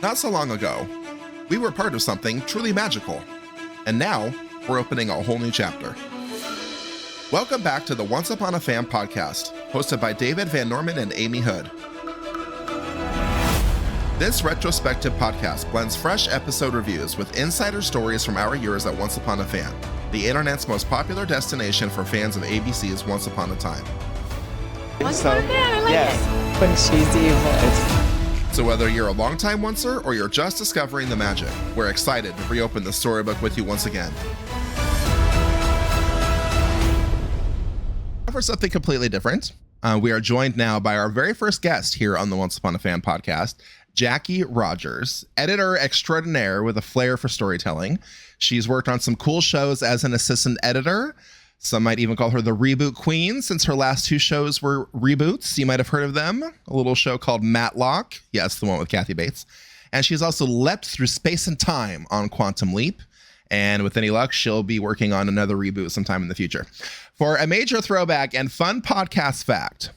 Not so long ago, we were part of something truly magical, and now we're opening a whole new chapter. Welcome back to the Once Upon a Fan podcast, hosted by David Van Norman and Amy Hood. This retrospective podcast blends fresh episode reviews with insider stories from our years at Once Upon a Fan, the internet's most popular destination for fans of ABC's Once Upon a Time. Once Upon a Fan, I like it. When she's evil. So whether you're a longtime oncer or you're just discovering the magic, we're excited to reopen the storybook with you once again. For something completely different, we are joined now by our very first guest here on the Once Upon a Fan podcast, Jackie Rogers, editor extraordinaire with a flair for storytelling. She's worked on some cool shows as an assistant editor. Some might even call her the reboot queen, since her last two shows were reboots. You might have heard of them. A little show called Matlock. Yes, the one with Kathy Bates. And she's also leapt through space and time on Quantum Leap. And with any luck, she'll be working on another reboot sometime in the future. For a major throwback and fun podcast fact,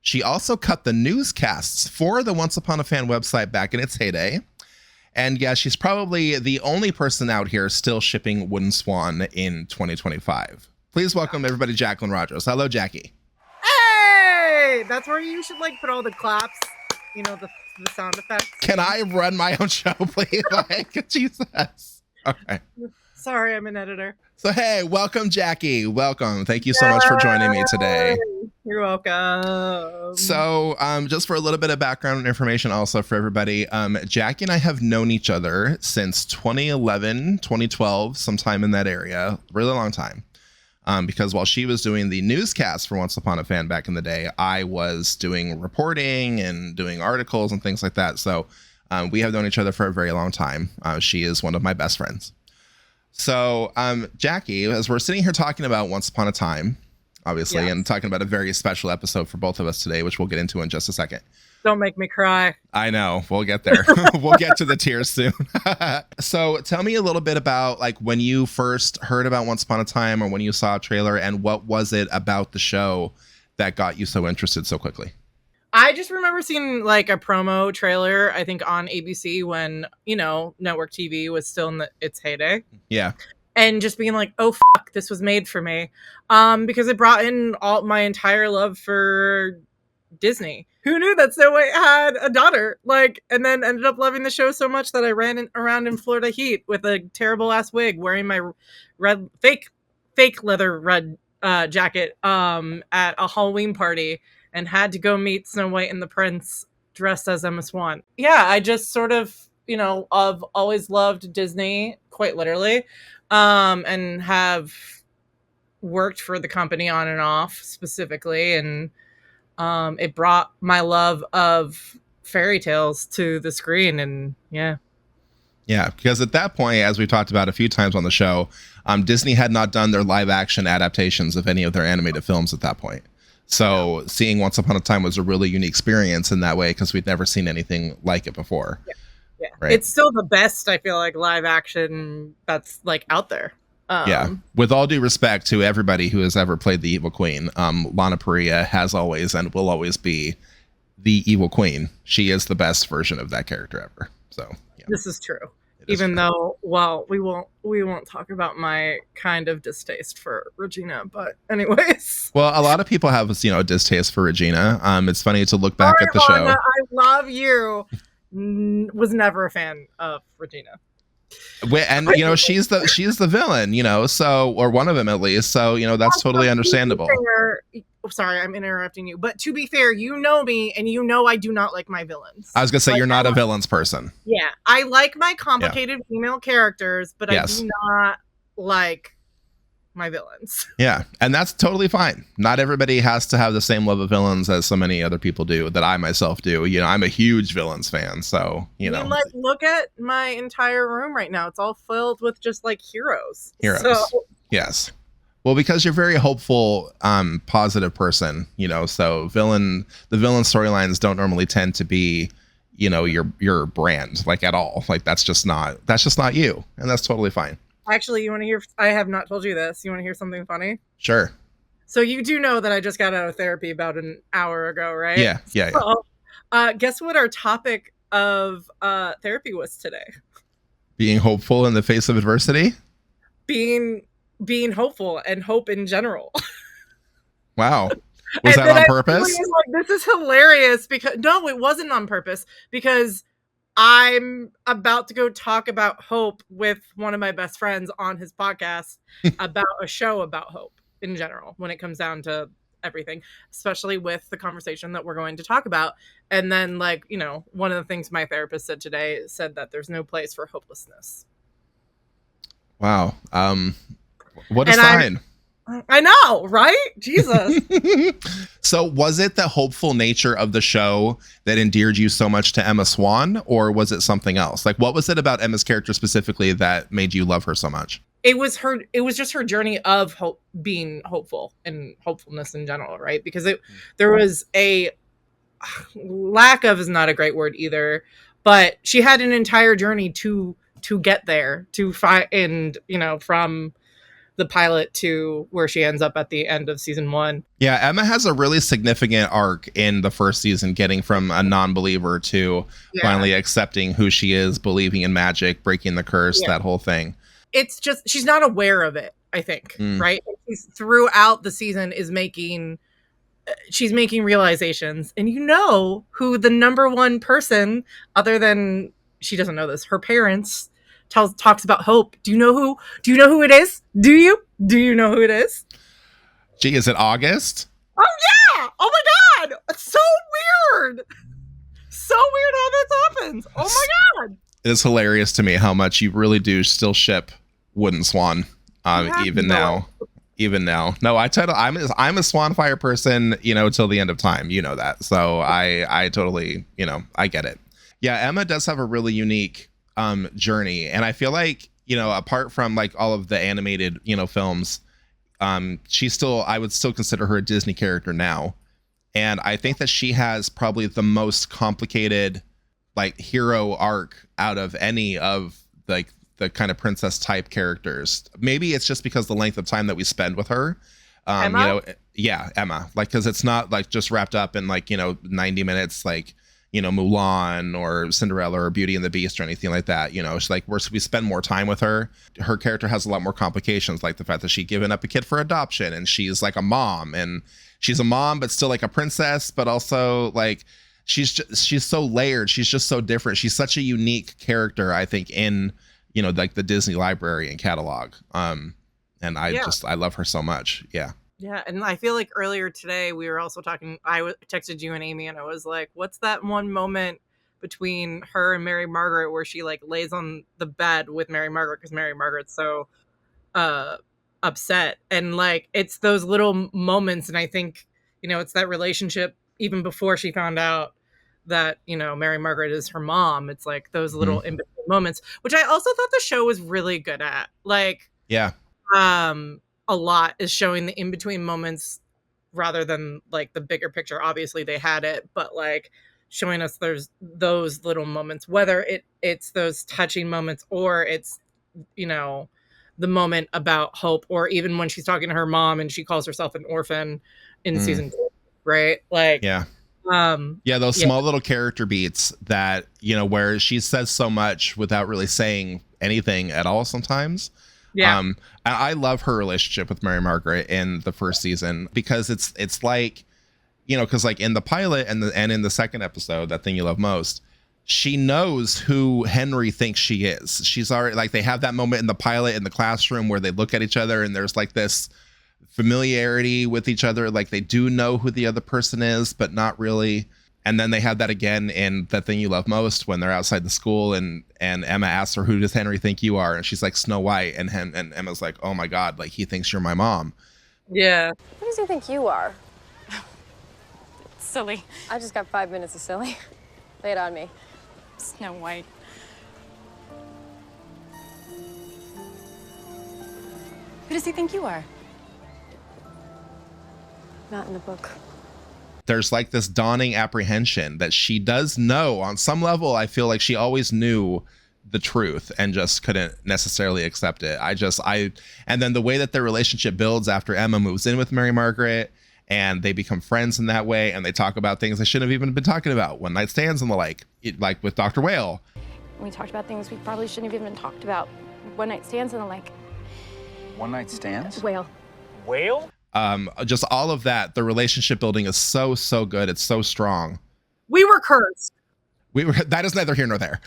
she also cut the newscasts for the Once Upon a Fan website back in its heyday. And yeah, she's probably the only person out here still shipping Wooden Swan in 2025. Please welcome everybody, Jacqueline Rogers. Hello, Jackie. Hey! That's where you should put all the claps, the sound effects. Can I run my own show, please? Jesus. Okay. Sorry, I'm an editor. So, hey, welcome, Jackie. Welcome. Thank you so much for joining me today. You're welcome. So, just for a little bit of background information also for everybody, Jackie and I have known each other since 2011, 2012, sometime in that area. Really long time. Because while she was doing the newscast for Once Upon a Fan back in the day, I was doing reporting and doing articles and things like that. So we have known each other for a very long time. She is one of my best friends. So Jackie, as we're sitting here talking about Once Upon a Time, obviously, yes, and talking about a very special episode for both of us today, which we'll get into in just a second. Don't make me cry. I know. We'll get there. We'll get to the tears soon. So tell me a little bit about when you first heard about Once Upon a Time, or when you saw a trailer, and what was it about the show that got you so interested so quickly? I just remember seeing a promo trailer, I think on ABC when, network TV was still in its heyday. Yeah. And just being oh, fuck, this was made for me. Because it brought in all my entire love for Disney. Who knew that Snow White had a daughter? And then ended up loving the show so much that I ran around in Florida heat with a terrible ass wig, wearing my red fake leather red jacket at a Halloween party, and had to go meet Snow White and the Prince dressed as Emma Swan. Yeah, I just sort of, I've always loved Disney, quite literally, and have worked for the company on and off specifically, and it brought my love of fairy tales to the screen. And yeah, because at that point, as we talked about a few times on the show, Disney had not done their live action adaptations of any of their animated films at that point. So seeing Once Upon a Time was a really unique experience in that way, because we'd never seen anything like it before. Yeah. Right? It's still the best, I feel live action that's out there. With all due respect to everybody who has ever played the Evil Queen, Lana Parrilla has always and will always be the Evil Queen. She is the best version of that character ever. So yeah. This is true. Even though, we won't talk about my kind of distaste for Regina, but anyways. Well, a lot of people have a distaste for Regina. It's funny to look back at the show. I love you. Was never a fan of Regina. And she's the villain, so, or one of them at least, so that's totally understandable. Sorry, I'm interrupting you, but to be fair, you know me, and I do not like my villains. I was gonna say, you're not a villains person. Yeah, I like my complicated female characters, but yes, I do not like my villains. Yeah, and that's totally fine. Not everybody has to have the same love of villains as so many other people do, that I myself do. I'm a huge villains fan, so look at my entire room right now. It's all filled with just heroes. So, yes. Well, because you're a very hopeful, positive person, so the villain storylines don't normally tend to be, your brand, at all. That's just not you, and that's totally fine. Actually, you want to hear? I have not told you this. You want to hear something funny? Sure. So you do know that I just got out of therapy about an hour ago, right? Yeah. Guess what our topic of therapy was today. Being hopeful in the face of adversity. Being hopeful and hope in general. Wow. Was that on purpose? This is hilarious because no, it wasn't on purpose because I'm about to go talk about hope with one of my best friends on his podcast about a show about hope in general when it comes down to everything, especially with the conversation that we're going to talk about. And then, like, you know, one of the things my therapist said today said that there's no place for hopelessness. Wow. What a sign. I know, right? Jesus. So was it the hopeful nature of the show that endeared you so much to Emma Swan, or was it something else? Like, what was it about Emma's character specifically that made you love her so much? It was just her journey of hope, being hopeful and hopefulness in general, right? Because there was a lack of is not a great word either, but she had an entire journey to get there, to find, you know, from the pilot to where she ends up at the end of season 1. Yeah, Emma has a really significant arc in the first season, getting from a non-believer to finally accepting who she is, believing in magic, breaking the curse, that whole thing. It's just, she's not aware of it, I think, right? She's, throughout the season she's making realizations. And you know who the number one person, other than, she doesn't know this, her parents, talks about hope. Do you know who it is? Do you know who it is? Gee, is it August? Oh yeah! Oh my god! It's so weird! So weird how this happens. Oh my god! It is hilarious to me how much you really do still ship Wooden Swan. Even now. No, I'm a Swanfire person, you know, till the end of time. You know that. So I totally, you know, I get it. Yeah, Emma does have a really unique journey, and I feel like, you know, apart from like all of the animated, you know, films, I would still consider her a Disney character now, and I think that she has probably the most complicated like hero arc out of any of like the kind of princess type characters. Maybe it's just because the length of time that we spend with her. Emma? You know, yeah, Emma, like, because it's not like just wrapped up in like, you know, 90 minutes like, you know, Mulan or Cinderella or Beauty and the Beast or anything like that. You know, it's like we spend more time with her. Her character has a lot more complications, like the fact that she's given up a kid for adoption, and she's like a mom, and she's a mom but still like a princess, but also like she's so layered. She's just so different. She's such a unique character, I think, in, you know, like the Disney library and catalog. And I love her so much. Yeah. Yeah, and I feel like earlier today we were also talking, texted you and Amy, and I was like, what's that one moment between her and Mary Margaret where she like lays on the bed with Mary Margaret because Mary Margaret's so upset, and like it's those little moments, and I think, you know, it's that relationship even before she found out that, you know, Mary Margaret is her mom. It's like those little in-between moments, which I also thought the show was really good at. Like, yeah. A lot is showing the in-between moments rather than like the bigger picture. Obviously they had it, but like showing us there's those little moments, whether it's those touching moments or it's, you know, the moment about hope, or even when she's talking to her mom and she calls herself an orphan in season 2, right? Like, those small little character beats that, you know, where she says so much without really saying anything at all sometimes. Yeah. I love her relationship with Mary Margaret in the first season, because it's like, you know, because like in the pilot and in the second episode, That Thing You Love Most, she knows who Henry thinks she is. She's already, like, they have that moment in the pilot in the classroom where they look at each other and there's like this familiarity with each other. Like they do know who the other person is, but not really. And then they have that again in That Thing You Love Most when they're outside the school and Emma asks her, who does Henry think you are? And she's like, Snow White. And Emma's like, oh my God, like he thinks you're my mom. Yeah. Who does he think you are? Silly. I just got 5 minutes of silly. Lay it on me. Snow White. Who does he think you are? Not in the book. There's like this dawning apprehension that she does know on some level. I feel like she always knew the truth and just couldn't necessarily accept it. And then the way that their relationship builds after Emma moves in with Mary Margaret, and they become friends in that way, and they talk about things they shouldn't have even been talking about, one night stands and the like with Dr. Whale. We talked about things we probably shouldn't have even talked about. One night stands and the like. One night stands? Whale. Whale? Just all of that. The relationship building is so good. It's so strong. We were cursed. That is neither here nor there.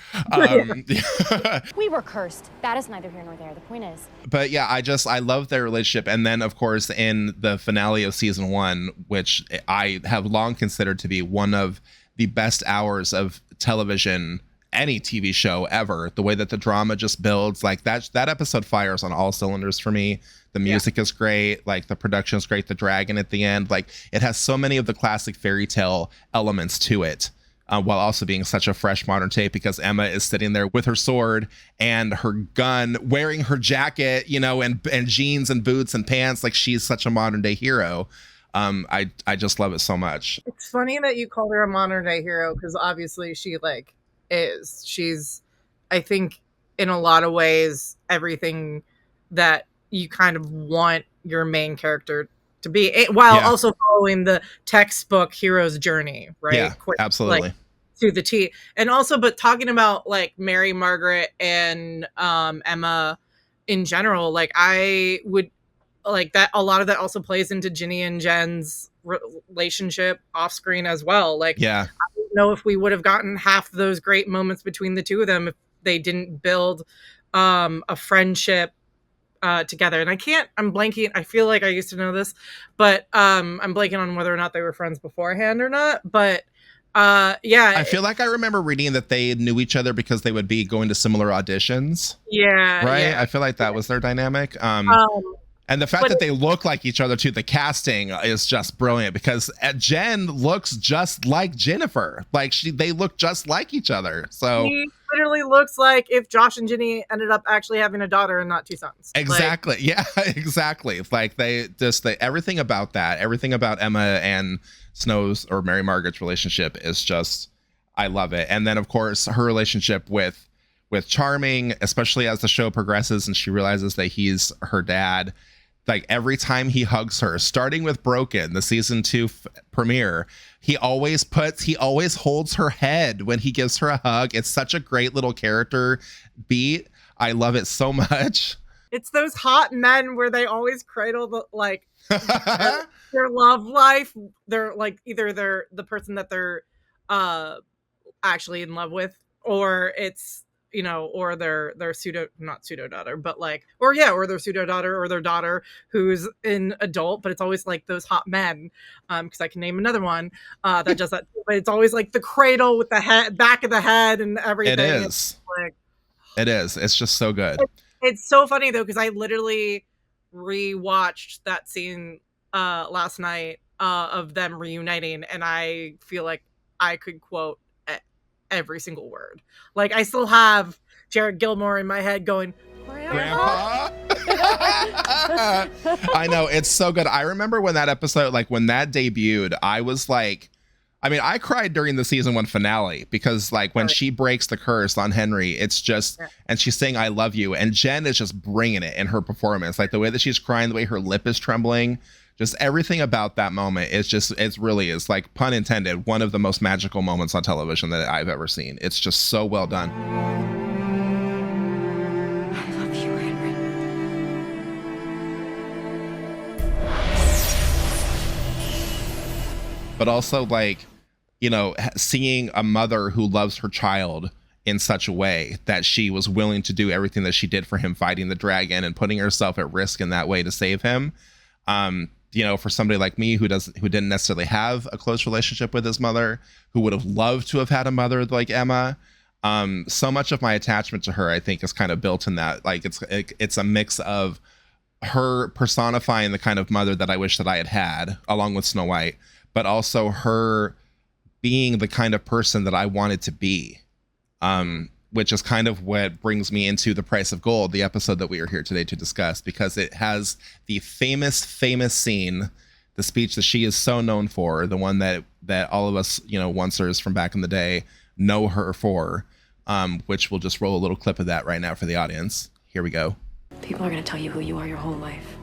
We were cursed. That is neither here nor there. The point is. But yeah, I love their relationship. And then, of course, in the finale of season 1, which I have long considered to be one of the best hours of television, any TV show ever, the way that the drama just builds, like that episode fires on all cylinders for me. The music is great, like the production is great, the dragon at the end, like it has so many of the classic fairy tale elements to it. While also being such a fresh modern take, because Emma is sitting there with her sword and her gun, wearing her jacket, and jeans and boots and pants, like she's such a modern day hero. I just love it so much. It's funny that you called her a modern day hero, because obviously she she's, I think, in a lot of ways, everything that you kind of want your main character to be, while also following the textbook hero's journey, right? Yeah, absolutely. Like, to the T. And also, but talking about like Mary Margaret and Emma in general, like I would like that, a lot of that also plays into Ginny and Jen's relationship off screen as well. Like, I don't know if we would have gotten half those great moments between the two of them if they didn't build a friendship together. And I'm blanking, I feel like I used to know this, but I'm blanking on whether or not they were friends beforehand or not, but I feel like I remember reading that they knew each other because they would be going to similar auditions. Right. I feel like that was their dynamic. And the fact that they look like each other too, the casting is just brilliant, because Jen looks just like Jennifer. Like they look just like each other. So he literally looks like if Josh and Ginny ended up actually having a daughter and not two sons. Exactly. Exactly. Like everything about that, everything about Emma and Snow's or Mary Margaret's relationship is just, I love it. And then of course her relationship with Charming, especially as the show progresses and she realizes that he's her dad. Like every time he hugs her, starting with Broken, the season 2 premiere, he always holds her head when he gives her a hug. It's such a great little character beat. I love it so much. It's those hot men where they always cradle their love life. They're like either they're the person that they're actually in love with, or it's or their not pseudo daughter, but like, or their pseudo daughter or their daughter who's an adult, but it's always like those hot men. Because I can name another one that does that, but it's always like the cradle with the head, back of the head, and everything. It is. It's just so good. It's so funny though, because I literally rewatched that scene last night of them reuniting, and I feel like I could quote every single word. Like I still have Jared Gilmore in my head going, Grandpa? I know, it's so good. I remember when that episode, like when that debuted, I was like, I cried during the season 1 finale, because like when she breaks the curse on Henry, it's just, and she's saying, I love you. And Jen is just bringing it in her performance. Like the way that she's crying, the way her lip is trembling, just everything about that moment is just, it's really, like, pun intended, one of the most magical moments on television that I've ever seen. It's just so well done. I love you, Henry. But also, like, seeing a mother who loves her child in such a way that she was willing to do everything that she did for him, fighting the dragon and putting herself at risk in that way to save him. For somebody like me who didn't necessarily have a close relationship with his mother, who would have loved to have had a mother like Emma, so much of my attachment to her, I think, is kind of built in that. Like it's a mix of her personifying the kind of mother that I wish that I had, along with Snow White, but also her being the kind of person that I wanted to be. Which is kind of what brings me into The Price of Gold, the episode that we are here today to discuss, because it has the famous scene, the speech that she is so known for, the one that all of us, oncers from back in the day know her for, which we'll just roll a little clip of that right now for the audience. Here we go. People are going to tell you who you are your whole life.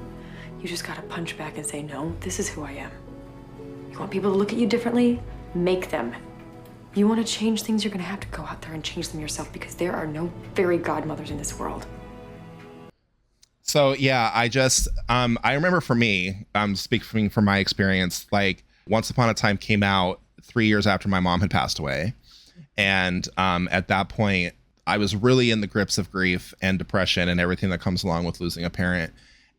You just got to punch back and say, no, this is who I am. You want people to look at you differently? Make them. You want to change things, you're going to have to go out there and change them yourself, because there are no fairy godmothers in this world. So yeah, I remember for me, speaking from my experience, like Once Upon a Time came out 3 years after my mom had passed away. And at that point, I was really in the grips of grief and depression and everything that comes along with losing a parent.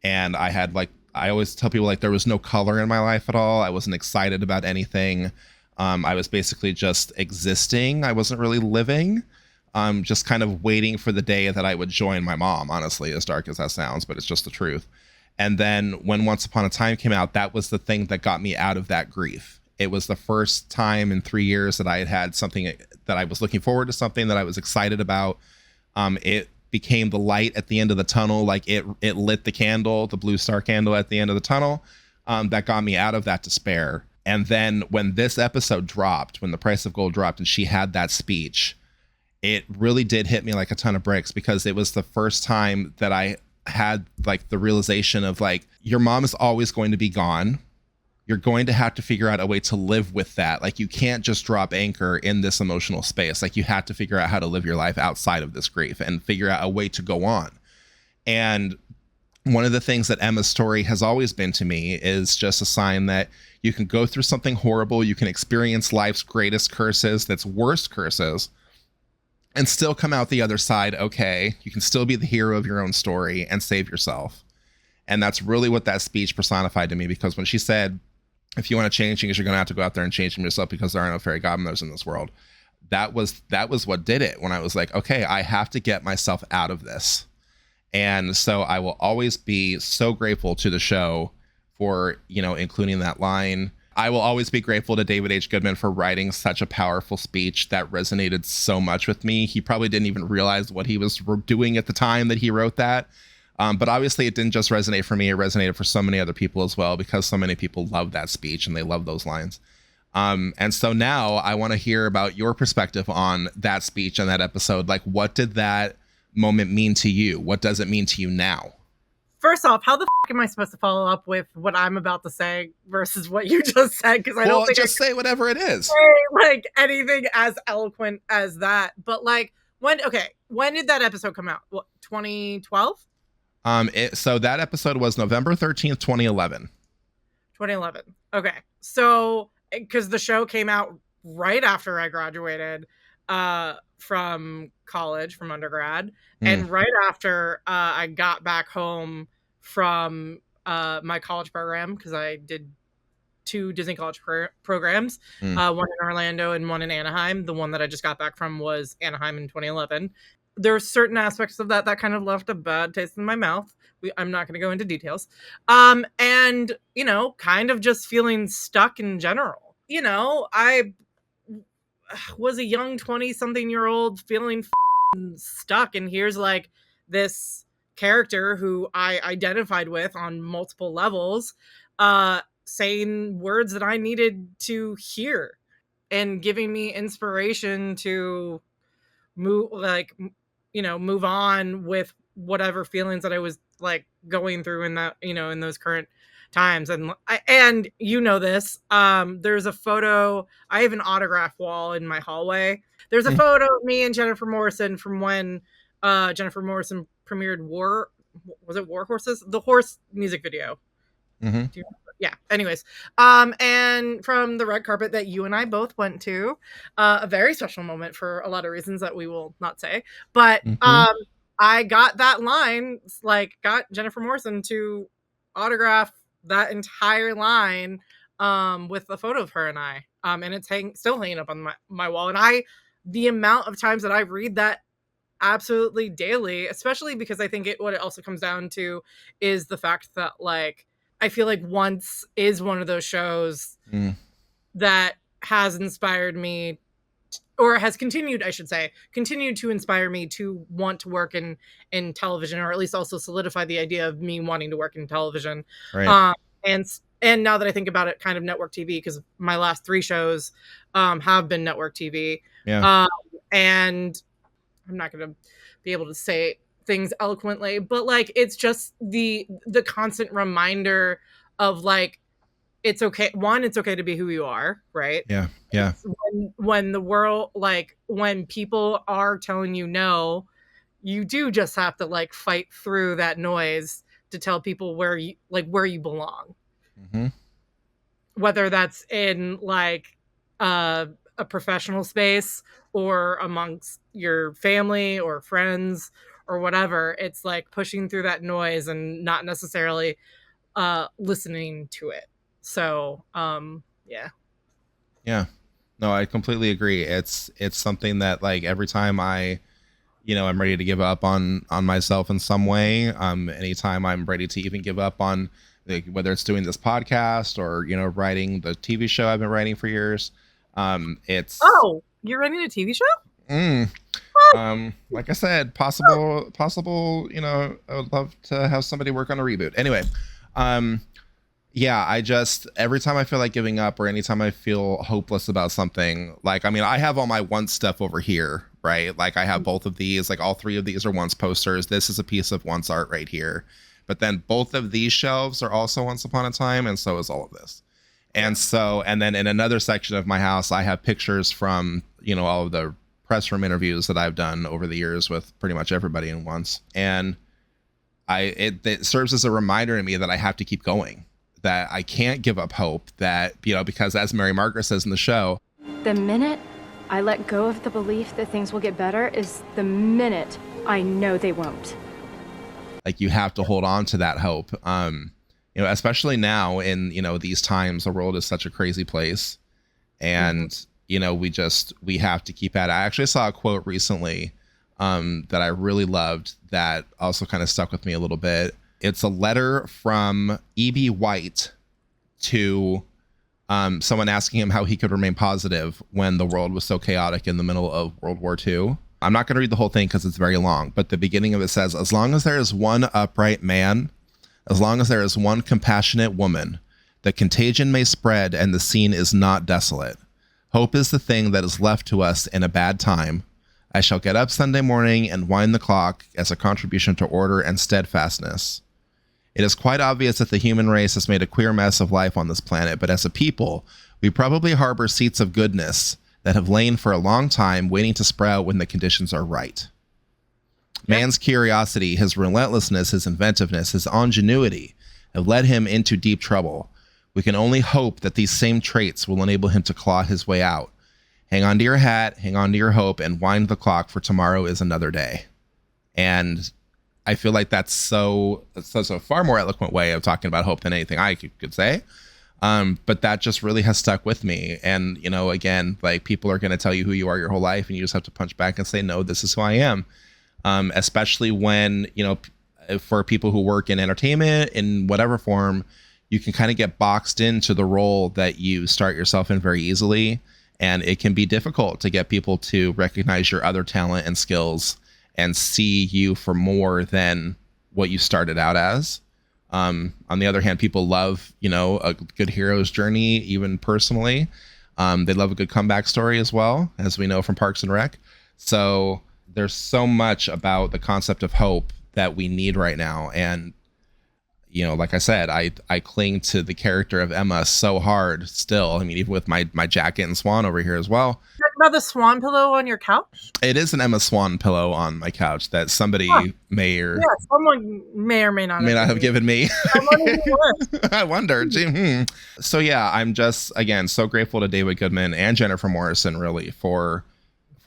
And I had I always tell people, there was no color in my life at all. I wasn't excited about anything. I was basically just existing. I wasn't really living. Just kind of waiting for the day that I would join my mom, honestly, as dark as that sounds, but it's just the truth. And then when Once Upon a Time came out, that was the thing that got me out of that grief. It was the first time in 3 years that I had something that I was looking forward to, something that I was excited about. It became the light at the end of the tunnel. It lit the candle, the blue star candle at the end of the tunnel, that got me out of that despair. And then when this episode dropped, when The Price of Gold dropped and she had that speech, it really did hit me like a ton of bricks, because it was the first time that I had the realization of your mom is always going to be gone. You're going to have to figure out a way to live with that. You can't just drop anchor in this emotional space. You have to figure out how to live your life outside of this grief and figure out a way to go on. And one of the things that Emma's story has always been to me is just a sign that you can go through something horrible. You can experience life's greatest curses, that's worst curses, and still come out the other side okay. You can still be the hero of your own story and save yourself. And that's really what that speech personified to me, because when she said, if you want to change things, you're going to have to go out there and change them yourself, because there are no fairy godmothers in this world. That was what did it, when I was like, okay, I have to get myself out of this. And so I will always be so grateful to the show for, including that line. I will always be grateful to David H. Goodman for writing such a powerful speech that resonated so much with me. He probably didn't even realize what he was doing at the time that he wrote that. But obviously it didn't just resonate for me. It resonated for so many other people as well, because so many people love that speech and they love those lines. And so now I want to hear about your perspective on that speech and that episode. What did that moment mean to you? What does it mean to you now? First off, how the f*** am I supposed to follow up with what I'm about to say versus what you just said? Because I don't think just say whatever it is. Say, anything as eloquent as that. But when did that episode come out? What, 2012? So that episode was November 13th, 2011. 2011. Okay. So, because the show came out right after I graduated from college, from undergrad, and right after I got back home from my college program, because I did 2 Disney college programs, one in Orlando and one in Anaheim. The one that I just got back from was Anaheim in 2011. There are certain aspects of that kind of left a bad taste in my mouth. I'm not going to go into details. And, kind of just feeling stuck in general. I was a young 20-something-year-old feeling stuck. And here's this character who I identified with on multiple levels, saying words that I needed to hear and giving me inspiration to move on with whatever feelings that I was going through in that, in those current times. And this, there's a photo. I have an autograph wall in my hallway. There's a photo of me and Jennifer Morrison from when Jennifer Morrison premiered War Horses? The horse music video. Do you remember? Yeah. Anyways, and from the red carpet that you and I both went to, a very special moment for a lot of reasons that we will not say, but I got that line, got Jennifer Morrison to autograph that entire line with a photo of her and I, and it's still hanging up on my wall. And the amount of times that I read that absolutely daily, especially because I think what it also comes down to is the fact that I feel like Once is one of those shows that has inspired me, or has continued to inspire me to want to work in television, or at least also solidify the idea of me wanting to work in television. Right. And now that I think about it, kind of network TV, because my last 3 shows have been network TV. Yeah. And I'm not going to be able to say things eloquently, but it's just the constant reminder of it's okay. One, it's okay to be who you are, right? Yeah. Yeah. When the world, like when people are telling you no, you do just have to like fight through that noise to tell people where you belong. Mm-hmm. Whether that's in like a professional space or amongst your family or friends or whatever, it's like pushing through that noise and not necessarily listening to it. So yeah. Yeah. No, I completely agree. It's something that like every time I'm ready to give up on myself in some way. Anytime I'm ready to even give up on like, whether it's doing this podcast or, writing the TV show I've been writing for years. It's You're writing a TV show? Like I said, possible, I would love to have somebody work on a reboot. Anyway, yeah, I just, every time I feel like giving up or anytime I feel hopeless about something, like, I mean, I have all my once stuff over here, right? Like I have both of these, like all three of these are once posters. This is a piece of once art right here. But then both of these shelves are also Once Upon a Time, and so is all of this. And so, and then in another section of my house, I have pictures from, all of the press room interviews that I've done over the years with pretty much everybody in Once. And it serves as a reminder to me that I have to keep going, that I can't give up hope, that, because as Mary Margaret says in the show, The minute I let go of the belief that things will get better is the minute I know they won't. like you have to hold on to that hope. Especially now in, these times, the world is such a crazy place. And, we have to keep at it. I actually saw a quote recently that I really loved that also kind of stuck with me a little bit. It's a letter from E.B. White to someone asking him how he could remain positive when the world was so chaotic in the middle of World War II. I'm not going to read the whole thing because it's very long, but the beginning of it says, as long as there is one upright man, as long as there is one compassionate woman, the contagion may spread and the scene is not desolate. Hope is the thing that is left to us in a bad time. I shall get up Sunday morning and wind the clock as a contribution to order and steadfastness. It is quite obvious that the human race has made a queer mess of life on this planet, but as a people, we probably harbor seeds of goodness that have lain for a long time waiting to sprout when the conditions are right. Man's curiosity, his relentlessness, his inventiveness, his ingenuity have led him into deep trouble. We can only hope that these same traits will enable him to claw his way out. Hang on to your hat, hang on to your hope, and wind the clock, for tomorrow is another day. And I feel like that's a far more eloquent way of talking about hope than anything I could say. But that just really has stuck with me. And, again, like people are going to tell you who you are your whole life, and you just have to punch back and say, no, this is who I am. Especially when, for people who work in entertainment in whatever form, you can kind of get boxed into the role that you start yourself in very easily. And it can be difficult to get people to recognize your other talent and skills and see you for more than what you started out as. On the other hand, people love, a good hero's journey, even personally. They love a good comeback story as well, as we know from Parks and Rec. So there's so much about the concept of hope that we need right now. And, like I said, I cling to the character of Emma so hard still. I mean, even with my jacket and Swan over here as well. About the Swan pillow on your couch? It is an Emma Swan pillow on my couch that somebody someone may or may not have given me. I wonder. Gee, So yeah, I'm just, again, so grateful to David Goodman and Jennifer Morrison really for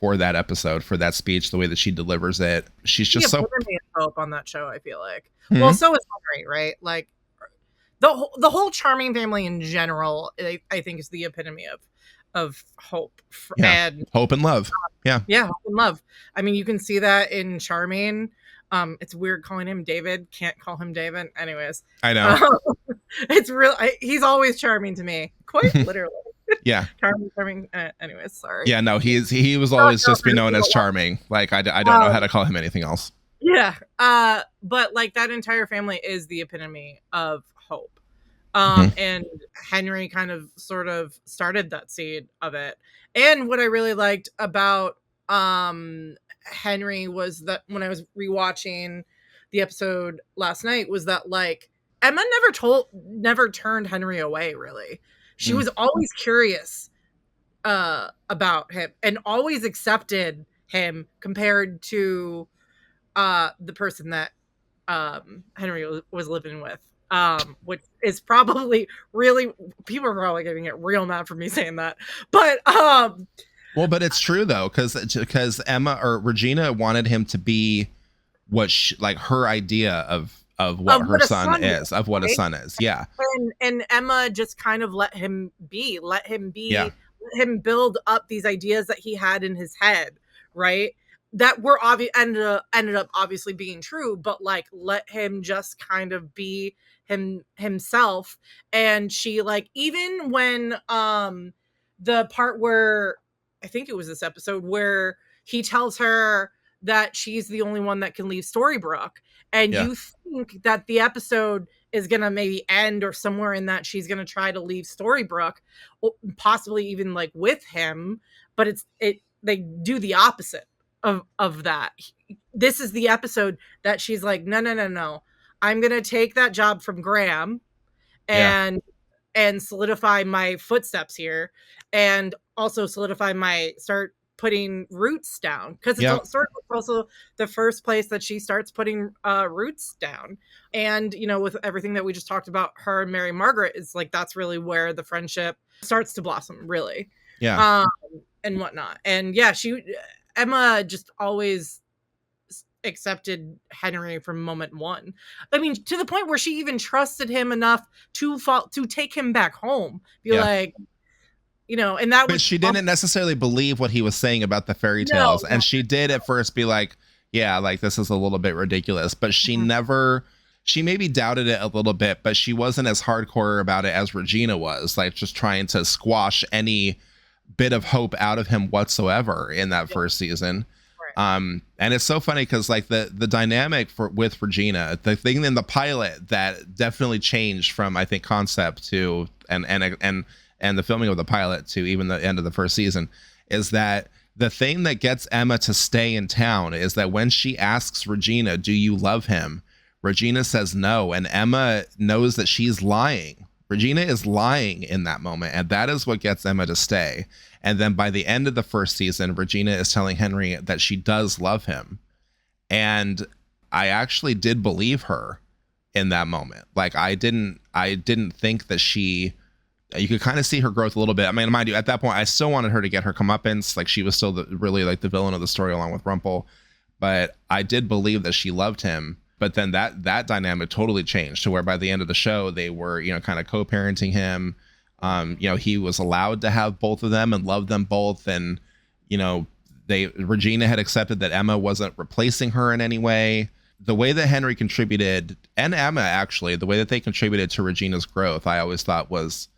that episode, for that speech, the way that she delivers it. She's just so hope on that show, I feel like. Mm-hmm. Well, so is Henry, right? Like the whole Charming family in general, I think is the epitome of hope and hope and love. Hope and love. I mean, you can see that in Charming. It's weird calling him David. Can't call him David. Anyways, I know. It's real. He's always charming to me, quite literally. Yeah. Charming. Anyways, sorry. Yeah, no, he was always just be known as Charming. Like I don't know how to call him anything else. Yeah. But like that entire family is the epitome of hope. And Henry kind of sort of started that seed of it. And what I really liked about Henry was that when I was rewatching the episode last night was that like Emma never turned Henry away, really. She Mm. was always curious about him and always accepted him compared to the person that Henry was living with. Which is probably really, people are probably getting it real mad for me saying that. But Well, but it's true though, because Emma or Regina wanted him to be what like her idea of what her son is, of what a son is. Yeah. And Emma just kind of let him be, Yeah. let him build up these ideas that he had in his head, right? That were ended up obviously being true, but like let him just kind of be himself. And she, like, even when the part where, I think it was this episode where he tells her that she's the only one that can leave Storybrooke, and Yeah. you think that the episode is gonna maybe end or somewhere in that she's gonna try to leave Storybrooke, possibly even like with him, but they do the opposite of that. This is the episode that she's like, no, I'm gonna take that job from Graham Yeah. and solidify my footsteps here, and also start putting roots down, because it's Yeah. also the first place that she starts putting roots down. And with everything that we just talked about, her and Mary Margaret, is like, that's really where the friendship starts to blossom, really. Yeah. And whatnot. And yeah, Emma just always accepted Henry from moment one. I mean, to the point where she even trusted him enough to take him back home. Like, and that But was, she didn't necessarily believe what he was saying about the fairy tales. And she did at first be like, yeah, like this is a little bit ridiculous, but she maybe doubted it a little bit, but she wasn't as hardcore about it as Regina was, like just trying to squash any bit of hope out of him whatsoever in that first season. And it's so funny because like the dynamic with Regina, the thing in the pilot that definitely changed from, I think, concept to and the filming of the pilot to even the end of the first season, is that the thing that gets Emma to stay in town is that when she asks Regina, do you love him? Regina says no, and Emma knows that she's lying. Regina is lying in that moment, and that is what gets Emma to stay. And then by the end of the first season, Regina is telling Henry that she does love him. And I actually did believe her in that moment. Like I didn't think that you could kind of see her growth a little bit. I mean, mind you, at that point, I still wanted her to get her comeuppance. Like she was still really like the villain of the story along with Rumple. But I did believe that she loved him. But then that dynamic totally changed to where by the end of the show, they were, kind of co-parenting him. He was allowed to have both of them and love them both. And, Regina had accepted that Emma wasn't replacing her in any way. The way that Henry contributed, and Emma actually, the way that they contributed to Regina's growth, I always thought was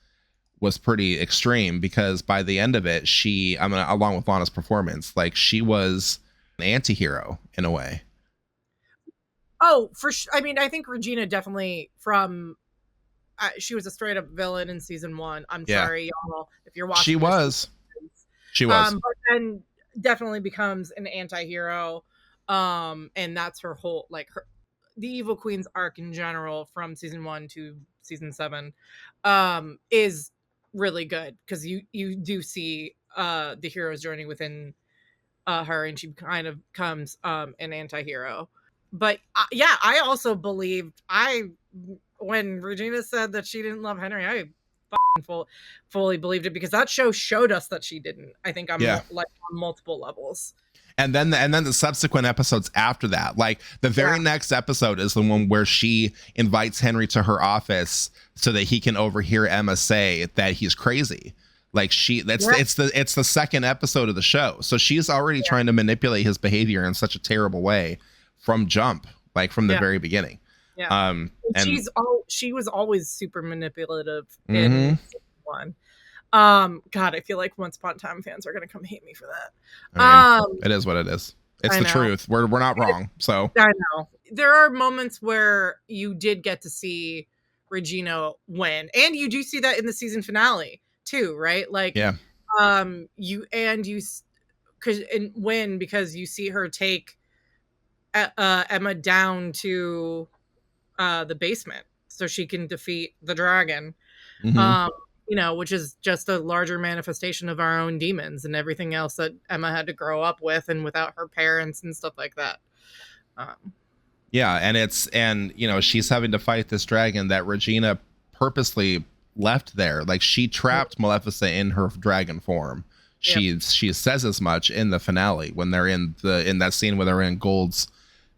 pretty extreme, because by the end of it, along with Lana's performance, like she was an anti-hero in a way. Oh, for sure. I mean, I think Regina definitely she was a straight up villain in season 1. I'm sorry, y'all, if you're watching. She was. But then definitely becomes an anti-hero. And that's her whole, like, the Evil Queen's arc in general from season 1 to season 7 is really good, because you do see the hero's journey within her, and she kind of becomes an anti-hero. But yeah, I also believed, when Regina said that she didn't love Henry, I fully believed it, because that show showed us that she didn't. I think on multiple levels. And then the subsequent episodes after that, like the very next episode is the one where she invites Henry to her office so that he can overhear Emma say that he's crazy. Like it's the second episode of the show. So she's already trying to manipulate his behavior in such a terrible way from jump, like from the very beginning. Yeah. And she was always super manipulative in season 1. God, I feel like Once Upon a Time fans are gonna come hate me for that. I mean, it is what it is. It's the truth. We're not wrong. So I know there are moments where you did get to see Regina win, and you do see that in the season finale too, right? Like, you win because you see her take Emma down to the basement so she can defeat the dragon. Mhm. You know, which is just a larger manifestation of our own demons and everything else that Emma had to grow up with and without her parents and stuff like that. Yeah, and you know, she's having to fight this dragon that Regina purposely left there. Like, she trapped Maleficent in her dragon form. She says as much in the finale when they're in that scene where they're in Gold's,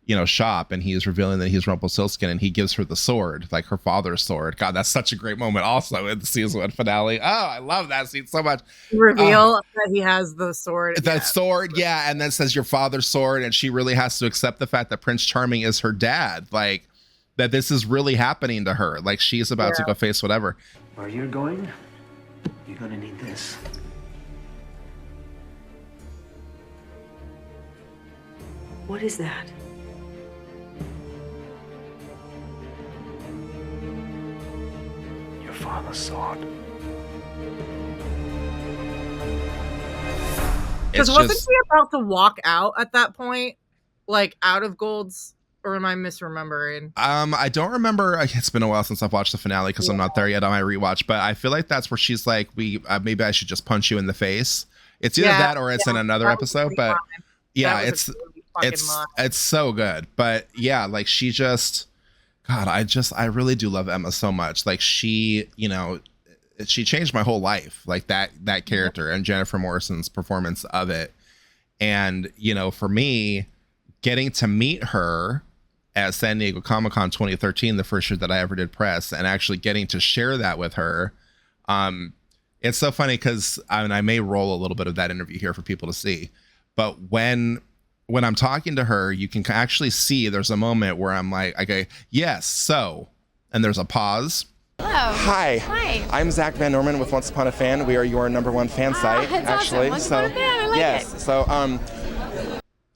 you know, shop, and he's revealing that he's Rumpelstiltskin, and he gives her the sword, like her father's sword. God, that's such a great moment also in the season 1 finale. Oh, I love that scene so much. Reveal that he has the sword. Sword, yeah, and then says your father's sword, and she really has to accept the fact that Prince Charming is her dad, like that this is really happening to her. Like, she's about to go face whatever. Where you're going, you're gonna need this. What is that? Your father's sword. Because wasn't she about to walk out at that point, like out of Gold's, or am I misremembering? I don't remember. It's been a while since I've watched the finale because I'm not there yet on my rewatch. But I feel like that's where she's like, maybe I should just punch you in the face. It's either that or it's in another episode. But yeah, it's so good. But yeah, like she just, God, I really do love Emma so much. Like she, you know, she changed my whole life. Like that character and Jennifer Morrison's performance of it. And, you know, for me, getting to meet her at San Diego Comic-Con 2013, the first year that I ever did press, and actually getting to share that with her. It's so funny because I may roll a little bit of that interview here for people to see. But when I'm talking to her, you can actually see there's a moment where I'm like, okay, yes, so, and there's a pause. Hello. Hi. Hi. I'm Zach Van Norman with Once Upon a Fan. We are your #1 fan site, that's actually. Awesome. Once Upon a Fan, I like it. So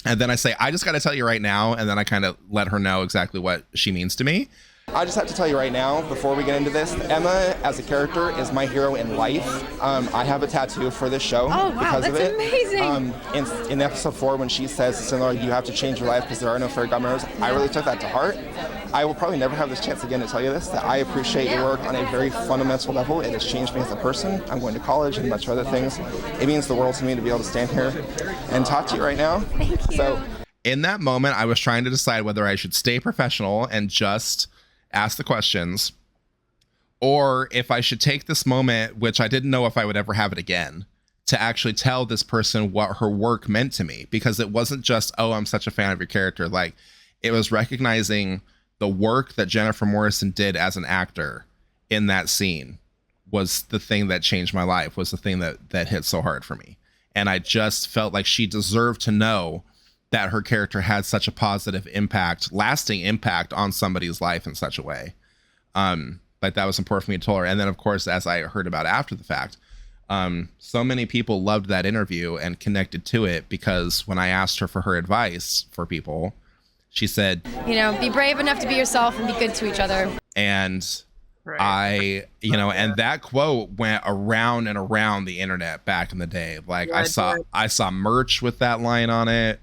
and then I say, I just got to tell you right now, and then I kind of let her know exactly what she means to me. I just have to tell you right now, before we get into this, Emma as a character is my hero in life. I have a tattoo for this show because of it. Amazing. In episode 4, when she says, you have to change your life because there are no fairy godmothers, I really took that to heart. I will probably never have this chance again to tell you this, that I appreciate your work on a very fundamental level. It has changed me as a person. I'm going to college and a bunch of other things. It means the world to me to be able to stand here and talk to you right now. Thank you. So, in that moment, I was trying to decide whether I should stay professional and just ask the questions, or if I should take this moment, which I didn't know if I would ever have it again, to actually tell this person what her work meant to me. Because it wasn't just, oh, I'm such a fan of your character. Like, it was recognizing the work that Jennifer Morrison did as an actor in that scene was the thing that changed my life, was the thing that hit so hard for me. And I just felt like she deserved to know that her character had such a positive impact, lasting impact on somebody's life in such a way. Like, that was important for me to tell her. And then, of course, as I heard about after the fact, so many people loved that interview and connected to it, because when I asked her for her advice for people, she said, You know, be brave enough to be yourself and be good to each other. And and that quote went around and around the internet back in the day. Like, I saw merch with that line on it.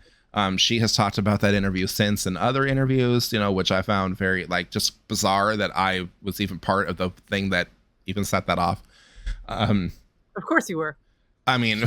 She has talked about that interview since in other interviews, you know, which I found very, like, just bizarre that I was even part of the thing that even set that off. Of course you were. I mean,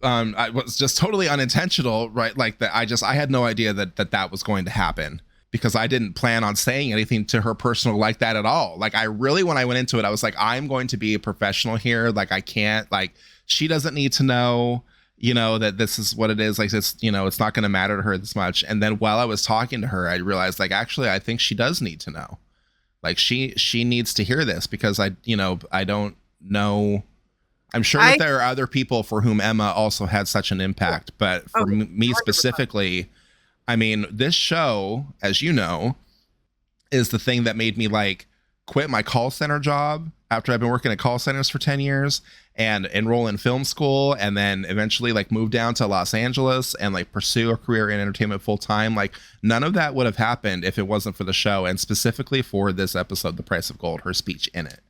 I was just totally unintentional, right? Like, that I had no idea that was going to happen, because I didn't plan on saying anything to her personal like that at all. Like, I really, when I went into it, I was like, I'm going to be a professional here. Like, I can't, like, she doesn't need to know, you know, that this is what it is. Like, it's, you know, it's not going to matter to her this much. And then while I was talking to her, I realized, like, actually, I think she does need to know. Like, she needs to hear this, because I don't know. I'm sure that there are other people for whom Emma also had such an impact, but for me specifically, I mean, this show, as you know, is the thing that made me, like, quit my call center job after I've been working at call centers for 10 years and enroll in film school, and then eventually, like, move down to Los Angeles and, like, pursue a career in entertainment full time. Like, none of that would have happened if it wasn't for the show, and specifically for this episode, The Price of Gold, her speech in it.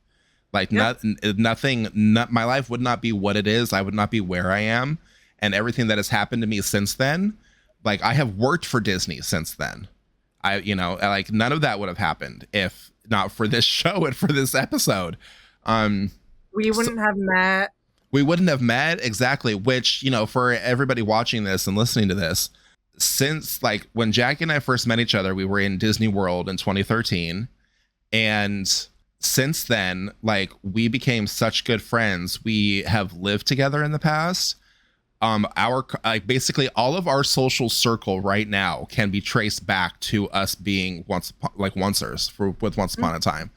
Like, nothing, my life would not be what it is. I would not be where I am. And everything that has happened to me since then, like, I have worked for Disney since then. Like none of that would have happened if not for this show and for this episode. We wouldn't have met. We wouldn't have met, exactly, which, for everybody watching this and listening to this, since like when Jackie and I first met each other, we were in Disney World in 2013. And since then, like, we became such good friends. We have lived together in the past. Basically all of our social circle right now can be traced back to us being oncers with Once Upon a Time.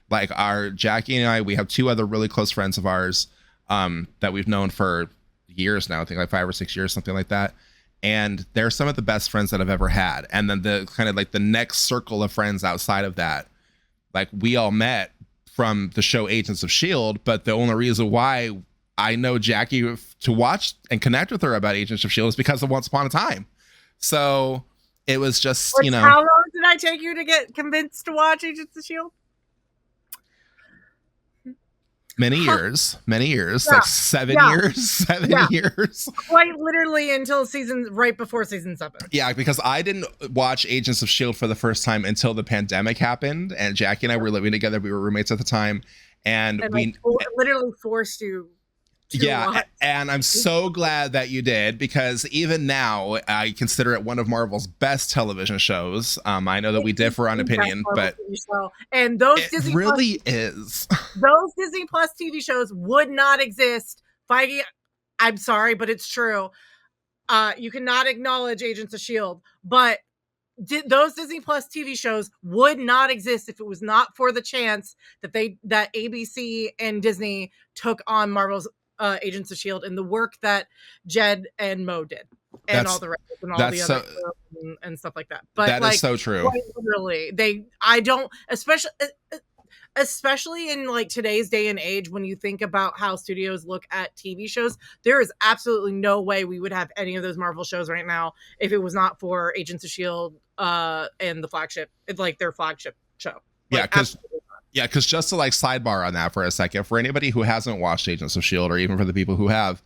Like our Jackie and I, we have two other really close friends of ours that we've known for years now, I think like 5 or 6 years, something like that. And they're some of the best friends that I've ever had. And then the kind of like the next circle of friends outside of that, like we all met from the show Agents of S.H.I.E.L.D., but the only reason why I know Jackie to watch and connect with her about Agents of S.H.I.E.L.D. is because of Once Upon a Time. So it was just, How long did I take you to get convinced to watch Agents of S.H.I.E.L.D.? Many years, yeah. like 7 years, 7 years. Quite literally until right before season 7. Yeah, because I didn't watch Agents of S.H.I.E.L.D. for the first time until the pandemic happened, and Jackie and I were living together. We were roommates at the time, and we literally forced you to watch. And I'm so glad that you did, because even now I consider it one of Marvel's best television shows. I know that we differ on opinion, but and those it Disney really is. Those Disney Plus TV shows would not exist. Feige, I'm sorry, but it's true. You cannot acknowledge Agents of S.H.I.E.L.D., but those Disney Plus TV shows would not exist if it was not for the chance that ABC and Disney took on Marvel's Agents of S.H.I.E.L.D. and the work that Jed and Mo did, and all the rest and all the other and stuff like that. But that is so true. Literally, especially in like today's day and age, when you think about how studios look at TV shows, there is absolutely no way we would have any of those Marvel shows right now if it was not for Agents of S.H.I.E.L.D. And the flagship, like their flagship show. Because just to like sidebar on that for a second, for anybody who hasn't watched Agents of S.H.I.E.L.D., or even for the people who have,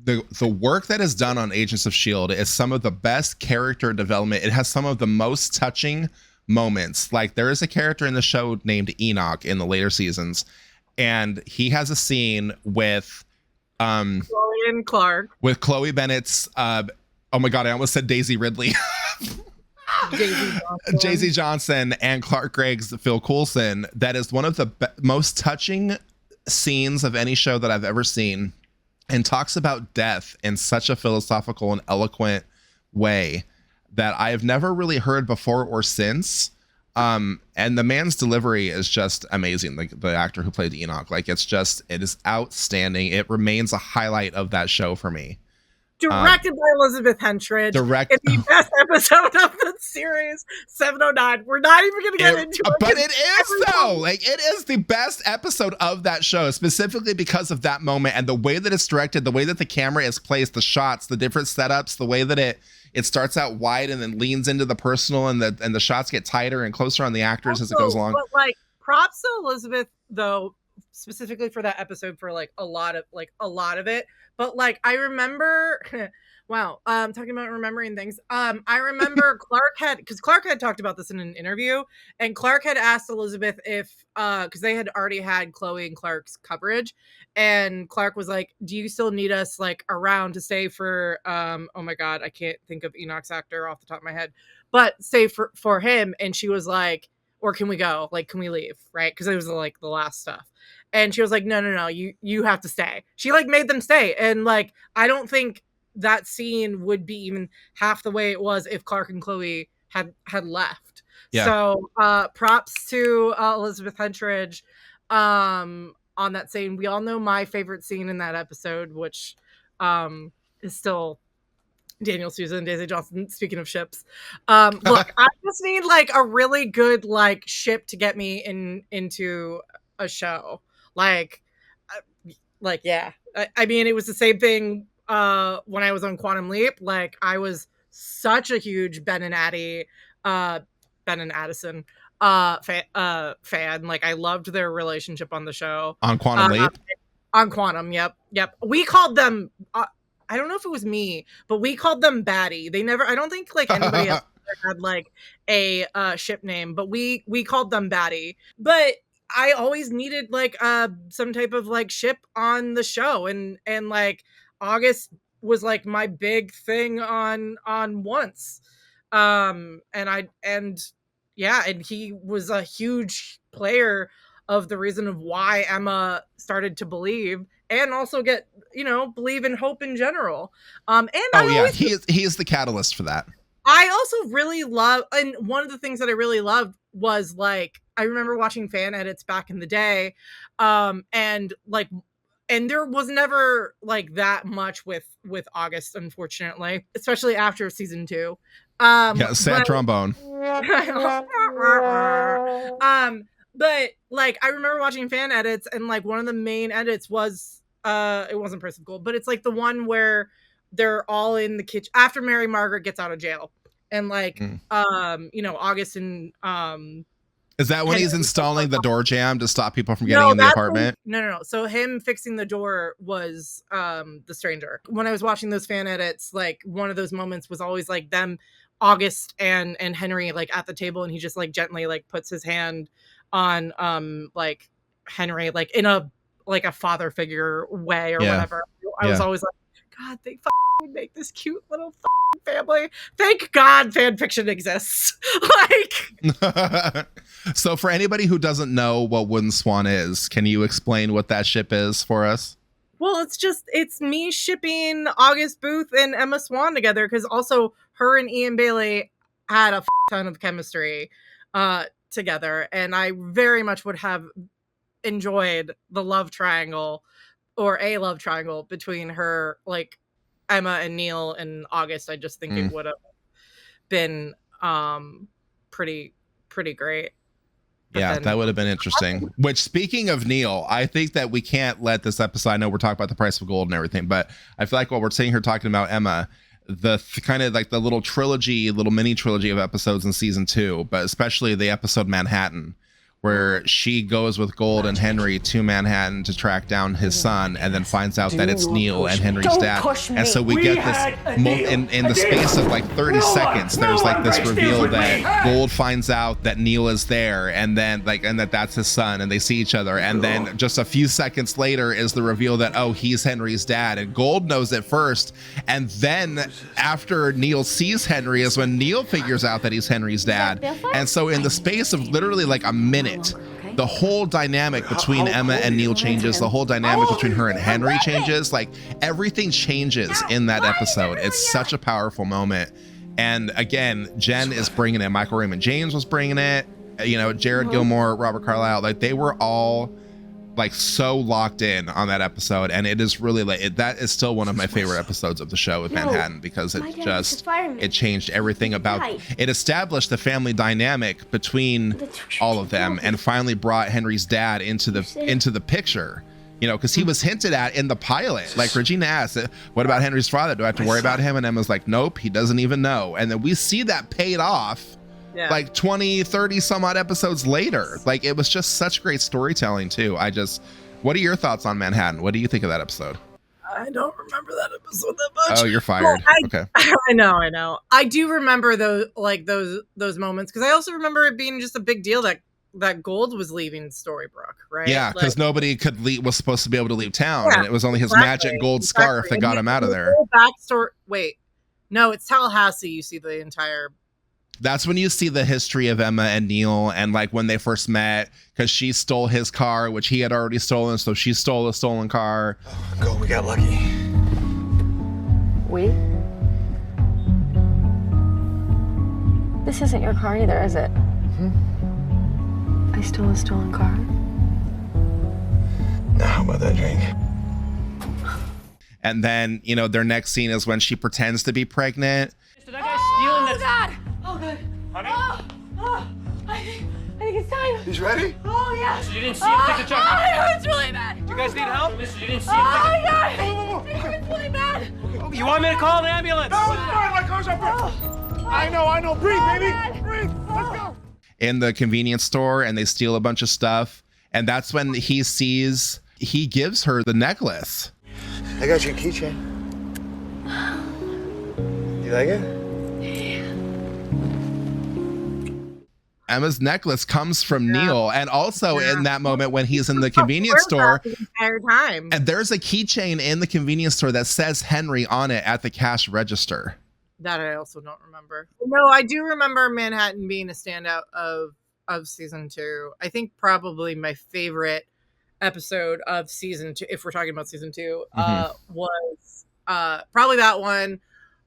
the work that is done on Agents of S.H.I.E.L.D. is some of the best character development. It has some of the most touching moments. Like there is a character in the show named Enoch in the later seasons, and he has a scene with Chloe and Clark, with Chloe Bennett's oh my god, I almost said Daisy Ridley. Daisy Johnson and Clark Gregg's Phil Coulson. That is one of the most touching scenes of any show that I've ever seen, and talks about death in such a philosophical and eloquent way that I have never really heard before or since. And the man's delivery is just amazing. Like the actor who played Enoch, like it is outstanding. It remains a highlight of that show for me. Directed by Elizabeth Hentridge. It's the best episode of the series, 709. We're not even going to get into it. But it is, though. Like, it is the best episode of that show, specifically because of that moment and the way that it's directed, the way that the camera is placed, the shots, the different setups, the way that it starts out wide and then leans into the personal, and the shots get tighter and closer on the actors as it goes along. But, like, props to Elizabeth, though, specifically for that episode, for like a lot of it. But like I remember wow, talking about remembering things. I remember Clark had talked about this in an interview, and Clark had asked Elizabeth if because they had already had Chloe and Clark's coverage, and Clark was like, do you still need us like around to stay for oh my god, I can't think of Enoch's actor off the top of my head, but stay for him. And she was like, or can we go? Like, can we leave? Right? Because it was like the last stuff. And she was like, no, you have to stay. She like made them stay. And like, I don't think that scene would be even half the way it was if Clark and Chloe had left. Yeah. So props to Elizabeth Hentridge on that scene. We all know my favorite scene in that episode, which is still Daniel Sousa and Daisy Johnson. Speaking of ships, look, I just need like a really good like ship to get me into a show. Like yeah. I mean, it was the same thing when I was on Quantum Leap. Like, I was such a huge Ben and Addison fan. Like, I loved their relationship on the show. On Quantum Leap? On Quantum, yep. We called them, I don't know if it was me, but we called them Batty. They never, I don't think like anybody else had like a ship name, but we called them Batty. But I always needed like some type of like ship on the show, and like August was like my big thing on Once. And he was a huge player of the reason of why Emma started to believe and also get, believe in hope in general. He is the catalyst for that. I also really love, and one of the things that I really loved was like, I remember watching fan edits back in the day. And there was never like that much with August, unfortunately, especially after season 2. Sad trombone. But like I remember watching fan edits, and like one of the main edits was it wasn't Purse of Gold, but it's like the one where they're all in the kitchen after Mary Margaret gets out of jail, and like August and is that when he's installing the door jam to stop people from getting in the apartment? No. So him fixing the door was the stranger. When I was watching those fan edits, like one of those moments was always like them, August and Henry, like at the table, and he just like gently like puts his hand on like Henry, like in a father figure way or whatever. I was always like, God, they would make this cute little family. Thank God fan fiction exists. Like, so for anybody who doesn't know what Wooden Swan is, can you explain what that ship is for us? Well, it's me shipping August Booth and Emma Swan together, because also her and Ian Bailey had a ton of chemistry together, and I very much would have enjoyed the love triangle, or a love triangle between her, like Emma and Neil and August. I just think it would have been pretty great. But that would have been interesting. Which, speaking of Neil, I think that we can't let this episode, I know we're talking about the price of gold and everything, but I feel like while we're sitting here talking about Emma, the kind of like the little mini trilogy of episodes in season 2, but especially the episode Manhattan, where she goes with Gold and Henry to Manhattan to track down his son, and then finds out that it's Neil and Henry's dad. And so we get this in the space of like 30 seconds. There's like this reveal that Gold finds out that Neil is there, and then and that's his son, and they see each other. And then just a few seconds later is the reveal that, oh, he's Henry's dad. And Gold knows it first. And then after Neil sees Henry is when Neil figures out that he's Henry's dad. And so in the space of literally like a minute, the whole dynamic between Emma and Neil changes. The whole dynamic between her and Henry changes. Like everything changes in that episode. It's such a powerful moment. And again, Jen is bringing it. Michael Raymond James was bringing it. Jared Gilmore, Robert Carlyle, like they were all like so locked in on that episode, and it is really like that is still one of my favorite episodes of the show with Manhattan, because it changed everything about it, established the family dynamic between all of them, and finally brought Henry's dad into the picture, because he was hinted at in the pilot. Like Regina asked, what about Henry's father? Do I have to worry about him? And Emma's like, nope, he doesn't even know. And then we see that paid off like 20, 30 some odd episodes later. Like it was just such great storytelling too. What are your thoughts on Manhattan? What do you think of that episode? I don't remember that episode that much. Oh, you're fired. Okay. I know. I do remember those moments, because I also remember it being just a big deal that Gold was leaving Storybrooke, right? Yeah, because nobody was supposed to be able to leave town, and it was only his magic gold scarf that got him out of there. Backstory. Wait, no, it's Tallahassee. You see the entire. That's when you see the history of Emma and Neil, and like when they first met, because she stole his car, which he had already stolen, so she stole a stolen car. Oh, God, we got lucky. We? This isn't your car either, is it? I stole a stolen car. Now, how about that drink? And then, their next scene is when she pretends to be pregnant. That guy's stealing this. God! Oh, God. Honey? I think it's time. He's ready? Oh, yeah. You didn't see him take the truck. Oh, it hurts really bad. You guys need help? Mister, you didn't see him Oh, take God. It hurts really bad. You want me to call an ambulance? No, it's fine. My car's up here. I know. Breathe, baby. God. Breathe. Let's go. In the convenience store, and they steal a bunch of stuff. And that's when he gives her the necklace. I got your keychain. You like it? Emma's necklace comes from Neil, and also in that moment when he's in the convenience store, the entire time. and there's a keychain in the convenience store that says Henry on it at the cash register. That I also don't remember. No, I do remember Manhattan being a standout of season 2. I think probably my favorite episode of season 2, if we're talking about season 2, was probably that one.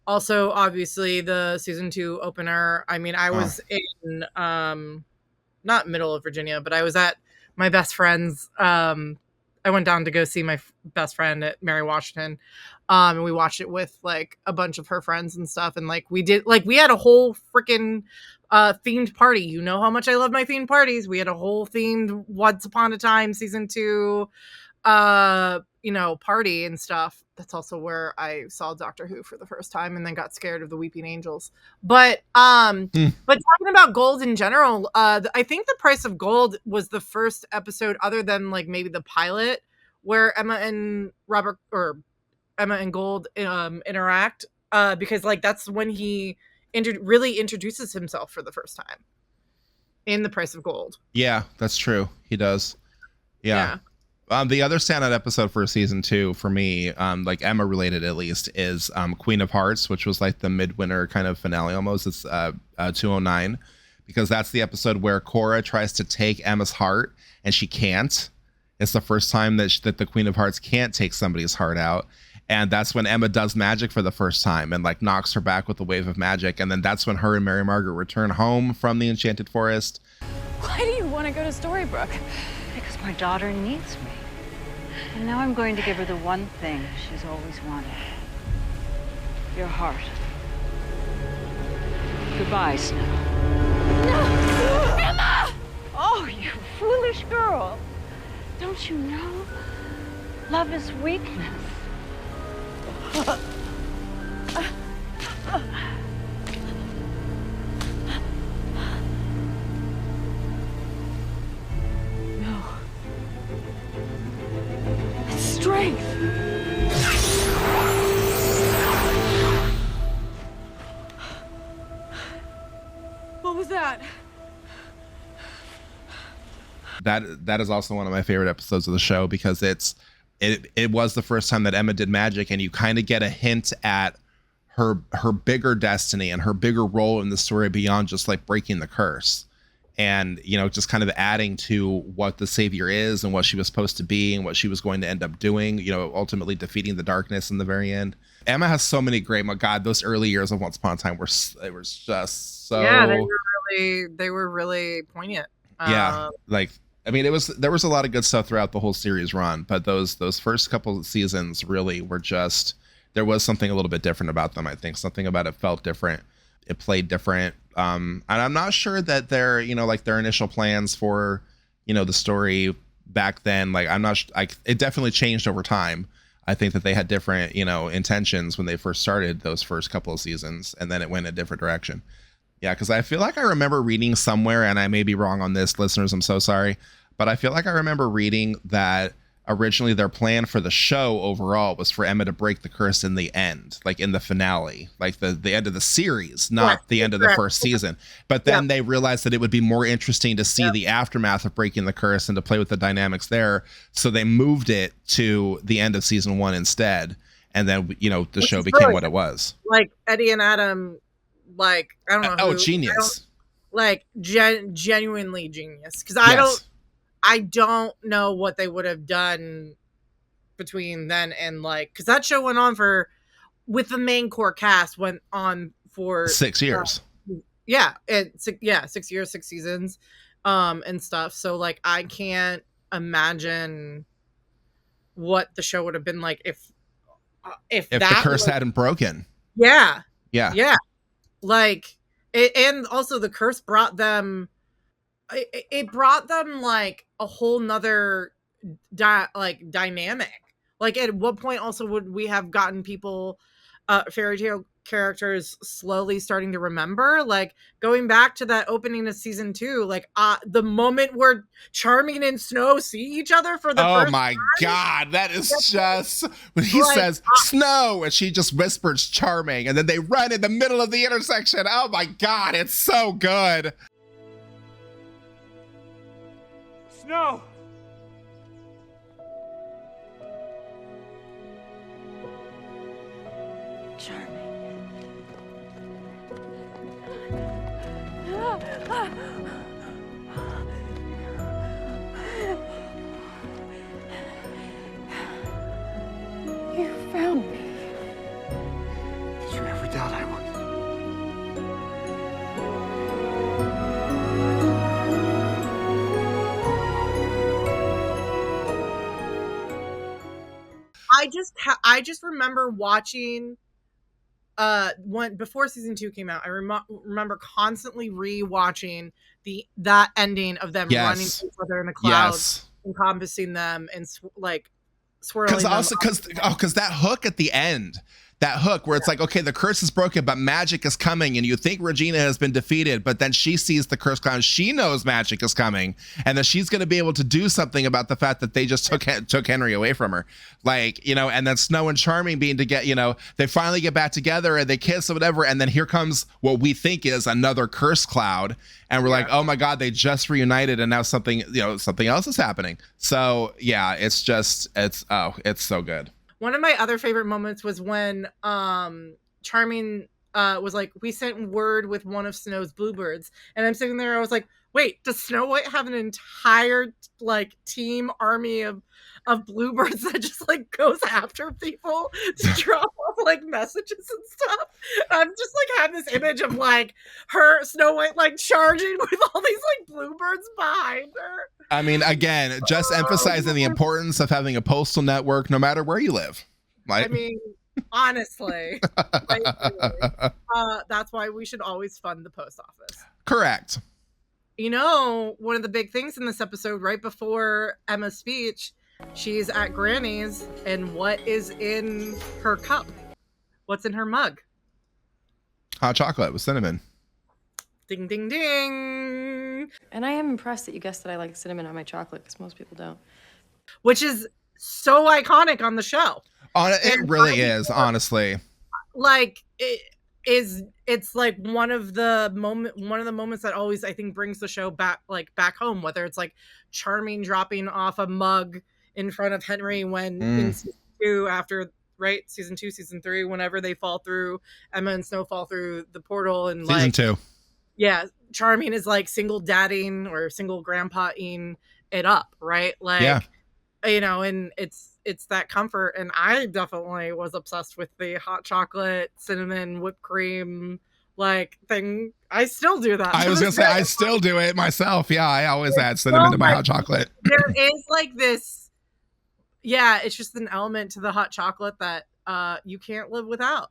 Also, obviously, the season 2 opener. I mean, I was in not middle of Virginia, but I was at my best friend's. I went down to go see my best friend at Mary Washington, and we watched it with like a bunch of her friends and stuff. And like we had a whole freaking themed party. You know how much I love my themed parties. We had a whole themed Once Upon a Time season 2 party and stuff. That's also where I saw Doctor Who for the first time and then got scared of the Weeping Angels. But talking about Gold in general, I think The Price of Gold was the first episode, other than like maybe the pilot, where Emma and Gold interact, because like that's when he really introduces himself for the first time in The Price of Gold. Yeah, that's true. He does. Yeah. The other standout episode for season 2 for me, like Emma related at least, is Queen of Hearts, which was like the midwinter kind of finale almost. It's 209, because that's the episode where Cora tries to take Emma's heart and she can't. It's the first time that the Queen of Hearts can't take somebody's heart out. And that's when Emma does magic for the first time and like knocks her back with a wave of magic. And then that's when her and Mary Margaret return home from the Enchanted Forest. Why do you want to go to Storybrooke? Because my daughter needs me. And now I'm going to give her the one thing she's always wanted. Your heart. Goodbye, Snow. No! Emma! Oh, you foolish girl. Don't you know? Love is weakness. No. It's strength. What was that? That is also one of my favorite episodes of the show, because it was the first time that Emma did magic, and you kind of get a hint at her bigger destiny and her bigger role in the story beyond just like breaking the curse, and just kind of adding to what the savior is and what she was supposed to be and what she was going to end up doing, ultimately defeating the darkness in the very end. Emma has so many great, those early years of Once Upon a Time were just so, they were really poignant. There was a lot of good stuff throughout the whole series run, but those first couple of seasons really were just, there was something a little bit different about them. I think something about it felt different. It played different. And I'm not sure that their initial plans for, the story back then, it definitely changed over time. I think that they had different, intentions when they first started those first couple of seasons, and then it went a different direction. Yeah, because I feel like I remember reading somewhere, and I may be wrong on this, listeners, I'm so sorry, but I feel like I remember reading that originally their plan for the show overall was for Emma to break the curse in the end, like in the finale, like the end of the series, not the end of the first season. But then they realized that it would be more interesting to see the aftermath of breaking the curse and to play with the dynamics there. So they moved it to the end of season 1 instead. And then, the show became what it was. Like Eddie and Adam, like, I don't know. Genius. Genuinely genius. Because I don't know what they would have done between then and because that show went on with the main core cast went on for 6 years. 6 years, 6 seasons, and stuff. So I can't imagine what the show would have been like if the curse hadn't broken. Yeah. Yeah. And also the curse brought them. It brought them a whole nother dynamic. At what point also would we have gotten people, fairy tale characters slowly starting to remember, like going back to that opening of season 2, like the moment where Charming and Snow see each other for the first Oh my time. God, that is just when he Like, says Snow and she just whispers Charming and then they run in the middle of the intersection. Oh my God, it's so good. Snow! Charming. You found me. Did you ever doubt I would? I just remember watching when before season 2 came out. I remember constantly re-watching that ending of them running to each other in the clouds, encompassing them and swirling them. Because that hook at the end, that hook where it's like, okay, the curse is broken, but magic is coming, and you think Regina has been defeated, but then she sees the curse clown. She knows magic is coming, and that she's going to be able to do something about the fact that they just took Henry away from her. Like, you know, and then Snow and Charming being together, you know, they finally get back together and they kiss or whatever, and then here comes what we think is another curse cloud, and we're like, oh my God, they just reunited, and now something else is happening. So yeah, it's so good. One of my other favorite moments was when Charming was like, we sent word with one of Snow's bluebirds. And I'm sitting there, I was like, wait, does Snow White have an entire like team army of bluebirds that just like goes after people to drop off like messages and stuff? I'm just like have this image of like her Snow White like charging with all these like bluebirds behind her. I mean, again, just emphasizing the importance of having a postal network no matter where you live. Like, I mean, honestly, that's why we should always fund the post office. Correct. You know, one of the big things in this episode, right before Emma's speech, she's at Granny's, and what is in her cup? What's in her mug? Hot chocolate with cinnamon. Ding, ding, ding. And I am impressed that you guessed that I like cinnamon on my chocolate, because most people don't. Which is so iconic on the show. It really is, honestly. Like, it's like one of the moments that always, I think, brings the show back home, whether it's like Charming dropping off a mug in front of Henry when in season 2 after, right? Season 2, season 3, whenever they fall through, Emma and Snow fall through the portal, and season 2. Yeah, Charming is like single dadding or single grandpa-ing it up, right? Like, you know, and it's that comfort. And I definitely was obsessed with the hot chocolate, cinnamon, whipped cream, like thing. I still do that. I was gonna say, I still do it myself. Yeah, I always add cinnamon to my hot chocolate. There is like this, yeah, it's just an element to the hot chocolate that you can't live without.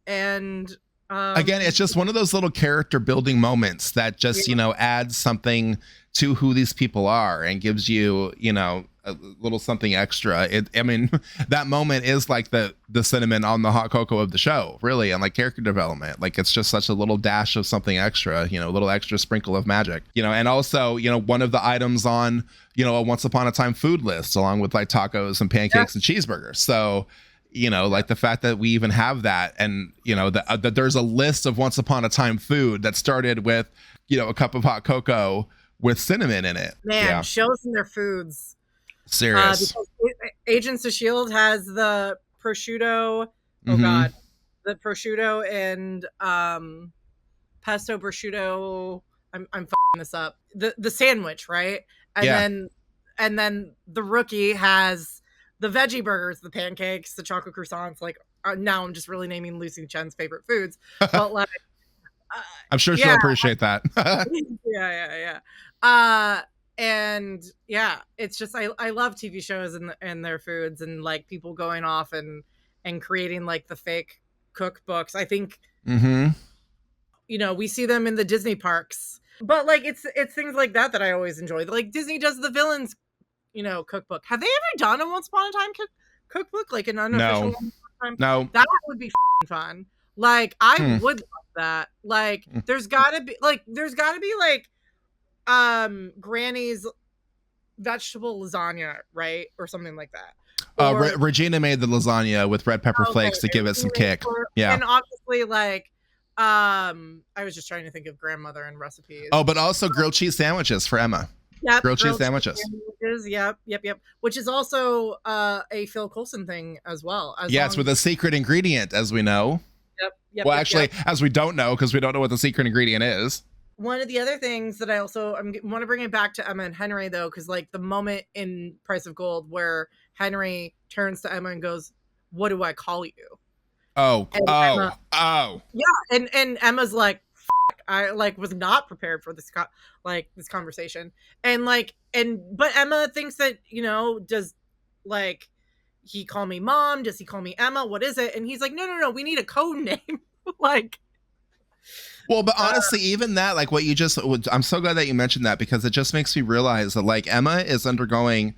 And again, it's just one of those little character building moments that just, you know, adds something to who these people are and gives you, you know, a little something extra. I mean, that moment is like the cinnamon on the hot cocoa of the show, really, and like character development. Like, it's just such a little dash of something extra, you know, a little extra sprinkle of magic, you know. And also, you know, one of the items on, you know, a Once Upon a Time food list, along with like tacos and pancakes and cheeseburgers. So, you know, like the fact that we even have that, and, you know, that there's a list of Once Upon a Time food that started with, you know, a cup of hot cocoa with cinnamon in it. Man, shows in their foods. Serious. Because Agents of S.H.I.E.L.D. has the prosciutto. Oh God, the prosciutto and pesto prosciutto. I'm f***ing this up. The sandwich, right? And then the Rookie has the veggie burgers, the pancakes, the chocolate croissants. Like, now I'm just really naming Lucy Chen's favorite foods, but like, I'm sure she'll appreciate that. yeah. And yeah, it's just I love TV shows and their foods, and like people going off and creating like the fake cookbooks. I think you know, we see them in the Disney parks, but like it's things like that I always enjoy. Like Disney does the villains, you know, cookbook. Have they ever done a Once Upon a Time cookbook, like an unofficial Once Upon time. No. That would be fun. Like, I would love that. Like, there's gotta be like Granny's vegetable lasagna, right? Or something like that. Regina made the lasagna with red pepper flakes to give it some kick. Yeah. And obviously, like, I was just trying to think of grandmother and recipes. Oh, but also grilled cheese sandwiches for Emma. Yep, grilled cheese sandwiches. Yep. Which is also a Phil Coulson thing as well. It's with a secret ingredient, as we know. Yep. Well, actually, as we don't know, because we don't know what the secret ingredient is. One of the other things that I also want to bring it back to Emma and Henry, though, because like the moment in Price of Gold where Henry turns to Emma and goes, "What do I call you?" Oh. Yeah, and Emma's like, "Fuck, I like was not prepared for this this conversation," but Emma thinks that, you know, does like he call me mom? Does he call me Emma? What is it? And he's like, no, we need a code name, like. Well, but honestly, even that, like what you just, I'm so glad that you mentioned that, because it just makes me realize that like Emma is undergoing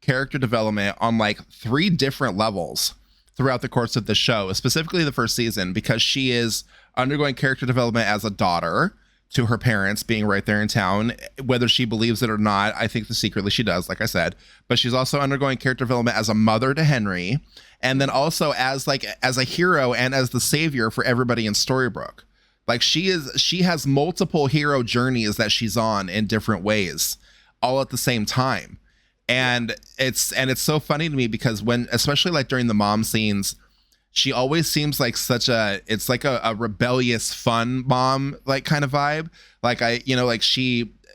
character development on like 3 different levels throughout the course of the show, specifically the first season, because she is undergoing character development as a daughter to her parents being right there in town, whether she believes it or not. I think that secretly she does, like I said, but she's also undergoing character development as a mother to Henry, and then also as a hero and as the savior for everybody in Storybrooke. Like she has multiple hero journeys that she's on in different ways, all at the same time. And it's so funny to me because when, especially like during the mom scenes, she always seems like it's like a rebellious, fun mom, like kind of vibe. Like I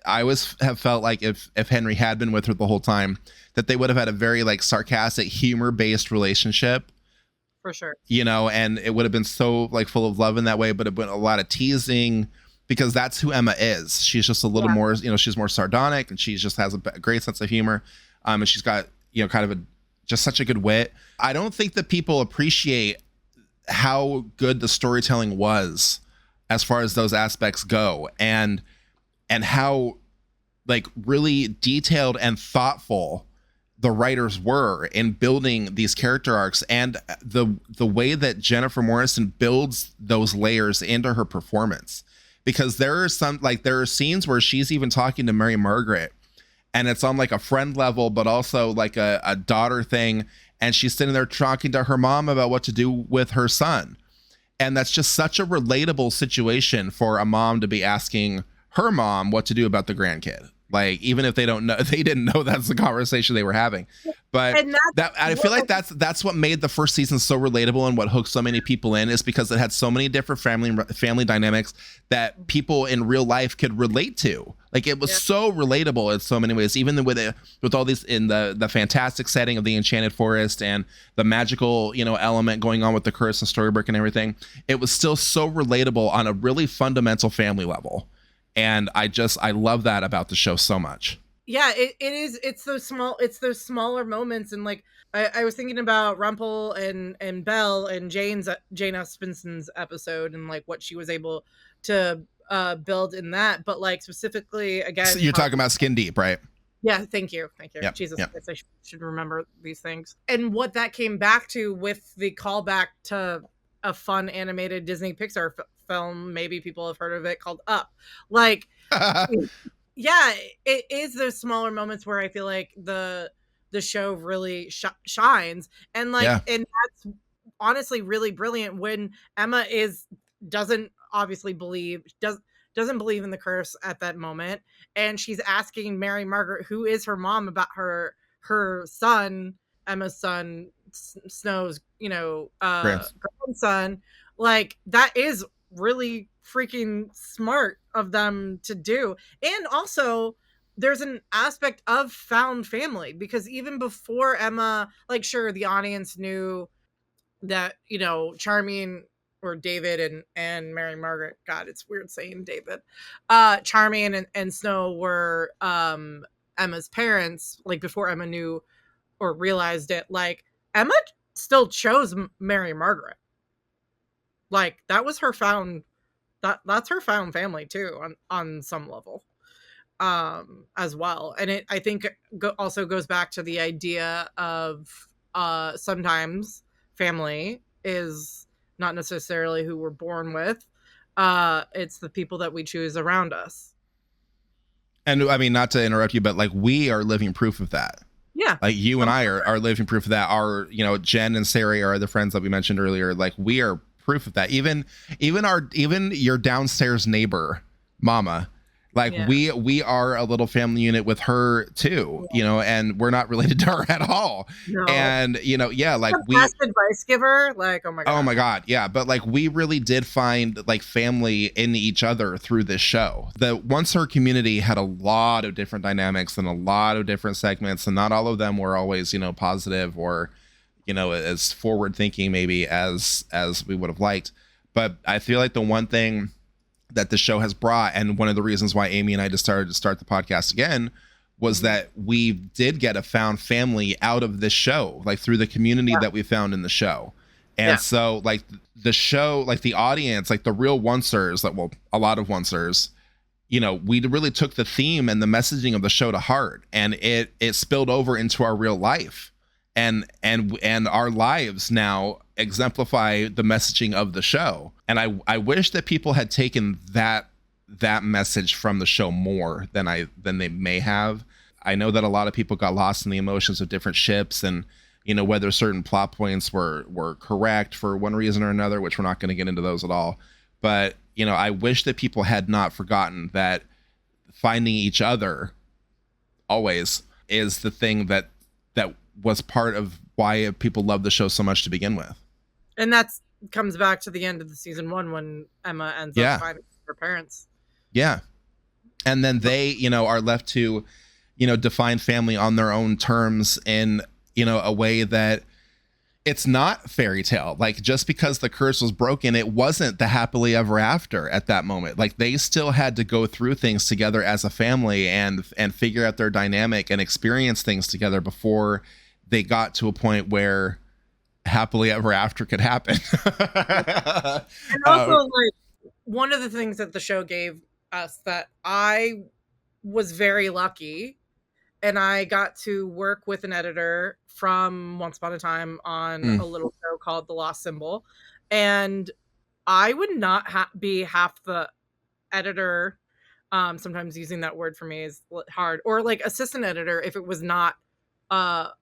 always have felt like if Henry had been with her the whole time, that they would have had a very like sarcastic, humor-based relationship. For sure. You know, and it would have been so like full of love in that way, but it would have been a lot of teasing, because that's who Emma is. She's just a little more, you know, she's more sardonic, and she just has a great sense of humor. And she's got, you know, kind of just such a good wit. I don't think that people appreciate how good the storytelling was as far as those aspects go, and how like really detailed and thoughtful the writers were in building these character arcs, and the way that Jennifer Morrison builds those layers into her performance. Because there are scenes where she's even talking to Mary Margaret, and it's on like a friend level, but also like a daughter thing. And she's sitting there talking to her mom about what to do with her son. And that's just such a relatable situation for a mom to be asking her mom what to do about the grandkid. Like, even if they didn't know that's the conversation they were having. But I feel like that's what made the first season so relatable, and what hooked so many people in, is because it had so many different family dynamics that people in real life could relate to. Like, it was so relatable in so many ways, even with all these in the fantastic setting of the Enchanted Forest and the magical, you know, element going on with the curse and Storybrooke and everything. It was still so relatable on a really fundamental family level. And I love that about the show so much. Yeah, it is. It's those smaller moments. And like, I was thinking about Rumpel and Belle and Jane Espenson's episode, and like what she was able to build in that. But like specifically, again, so you're talking about Skin Deep, right? Yeah, thank you. Yep, Jesus, yep. I should remember these things. And what that came back to with the callback to a fun animated Disney Pixar film, maybe people have heard of it, called Up. Like, yeah, it is those smaller moments where I feel like the show really shines, and like, and that's honestly really brilliant when Emma doesn't believe in the curse at that moment, and she's asking Mary Margaret, who is her mom, about her son, Emma's son, Snow's, you know, grandson. Like, that is really freaking smart of them to do. And also there's an aspect of found family, because even before Emma, like, sure, the audience knew that, you know, Charming, or David and Mary Margaret, God, it's weird saying David, Charming and Snow were Emma's parents, like before Emma knew or realized it. Like, Emma still chose Mary Margaret. Like, that was her that's her found family too, on some level, as well. And it, I think, also goes back to the idea of sometimes family is not necessarily who we're born with. It's the people that we choose around us. And I mean, not to interrupt you, but like we are living proof of that. Yeah. Like you and I are living proof of that. Our, you know, Jen and Sari are the friends that we mentioned earlier. Like we are proof of that. Even your downstairs neighbor, Mama, like we are a little family unit with her too, you know, and we're not related to her at all. No. And you know, yeah, like we best advice giver, like oh my god, yeah. But like we really did find like family in each other through this show. The Once Her community had a lot of different dynamics and a lot of different segments, and not all of them were always, you know, positive or, you know, as forward thinking maybe as we would have liked. But I feel like the one thing that the show has brought, and one of the reasons why Amy and I decided to start the podcast again, was that we did get a found family out of this show, like through the community that we found in the show. And so like the show, like the audience, like the real oncers, like, well, a lot of oncers, you know, we really took the theme and the messaging of the show to heart, and it spilled over into our real life, and our lives now exemplify the messaging of the show. And I wish that people had taken that message from the show more than they may have. I know that a lot of people got lost in the emotions of different ships, and you know, whether certain plot points were correct for one reason or another, which we're not going to get into those at all. But you know, I wish that people had not forgotten that finding each other always is the thing that was part of why people love the show so much to begin with. And that's comes back to the end of the season 1 when Emma ends up finding her parents. Yeah. And then they, you know, are left to, you know, define family on their own terms in, you know, a way that it's not fairy tale. Like just because the curse was broken, it wasn't the happily ever after at that moment. Like they still had to go through things together as a family and figure out their dynamic and experience things together before they got to a point where happily ever after could happen. And also like one of the things that the show gave us that I was very lucky, and I got to work with an editor from Once Upon a Time on a little show called The Lost Symbol, and I would not be half the editor. Sometimes using that word for me is hard, or like assistant editor, if it was not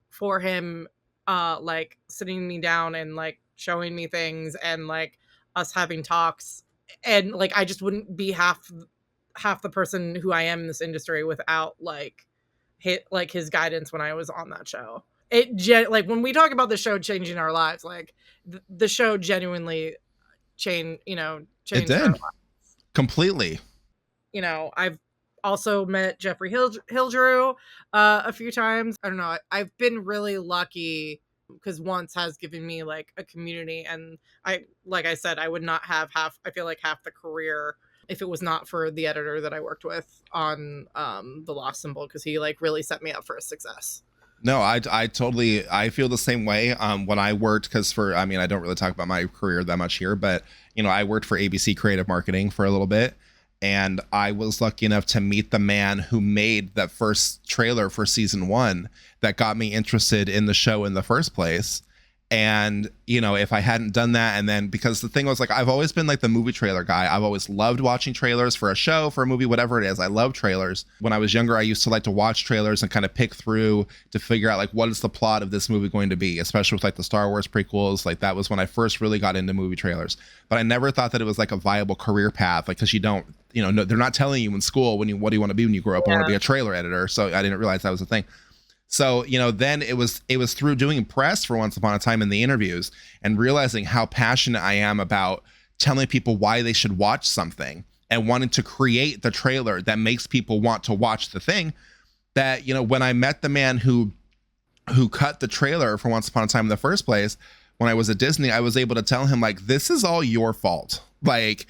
for him like sitting me down and like showing me things and like us having talks, and like I just wouldn't be half the person who I am in this industry without like his guidance when I was on that show. Like when we talk about the show changing our lives, like the show genuinely changed it did. Our lives completely. You know, I've also met Jeffrey Hildrew a few times. I don't know. I've been really lucky because Once has given me like a community, and like I said, I would not have half the career if it was not for the editor that I worked with on The Lost Symbol, because he like really set me up for a success. No, I totally feel the same way. When I worked, I don't really talk about my career that much here, but you know, I worked for ABC Creative Marketing for a little bit. And I was lucky enough to meet the man who made that first trailer for season 1 that got me interested in the show in the first place. And, you know, if I hadn't done that, and then because the thing was like, I've always been like the movie trailer guy. I've always loved watching trailers for a show, for a movie, whatever it is. I love trailers. When I was younger, I used to like to watch trailers and kind of pick through to figure out like, what is the plot of this movie going to be, especially with like the Star Wars prequels. Like that was when I first really got into movie trailers. But I never thought that it was like a viable career path, like, because you don't, you know, no, they're not telling you in school what do you want to be when you grow up. I want to be a trailer editor. So I didn't realize that was a thing. So, you know, then it was through doing press for Once Upon a Time in the interviews and realizing how passionate I am about telling people why they should watch something and wanting to create the trailer that makes people want to watch the thing, that, you know, when I met the man who cut the trailer for Once Upon a Time in the first place, when I was at Disney, I was able to tell him like, this is all your fault. Like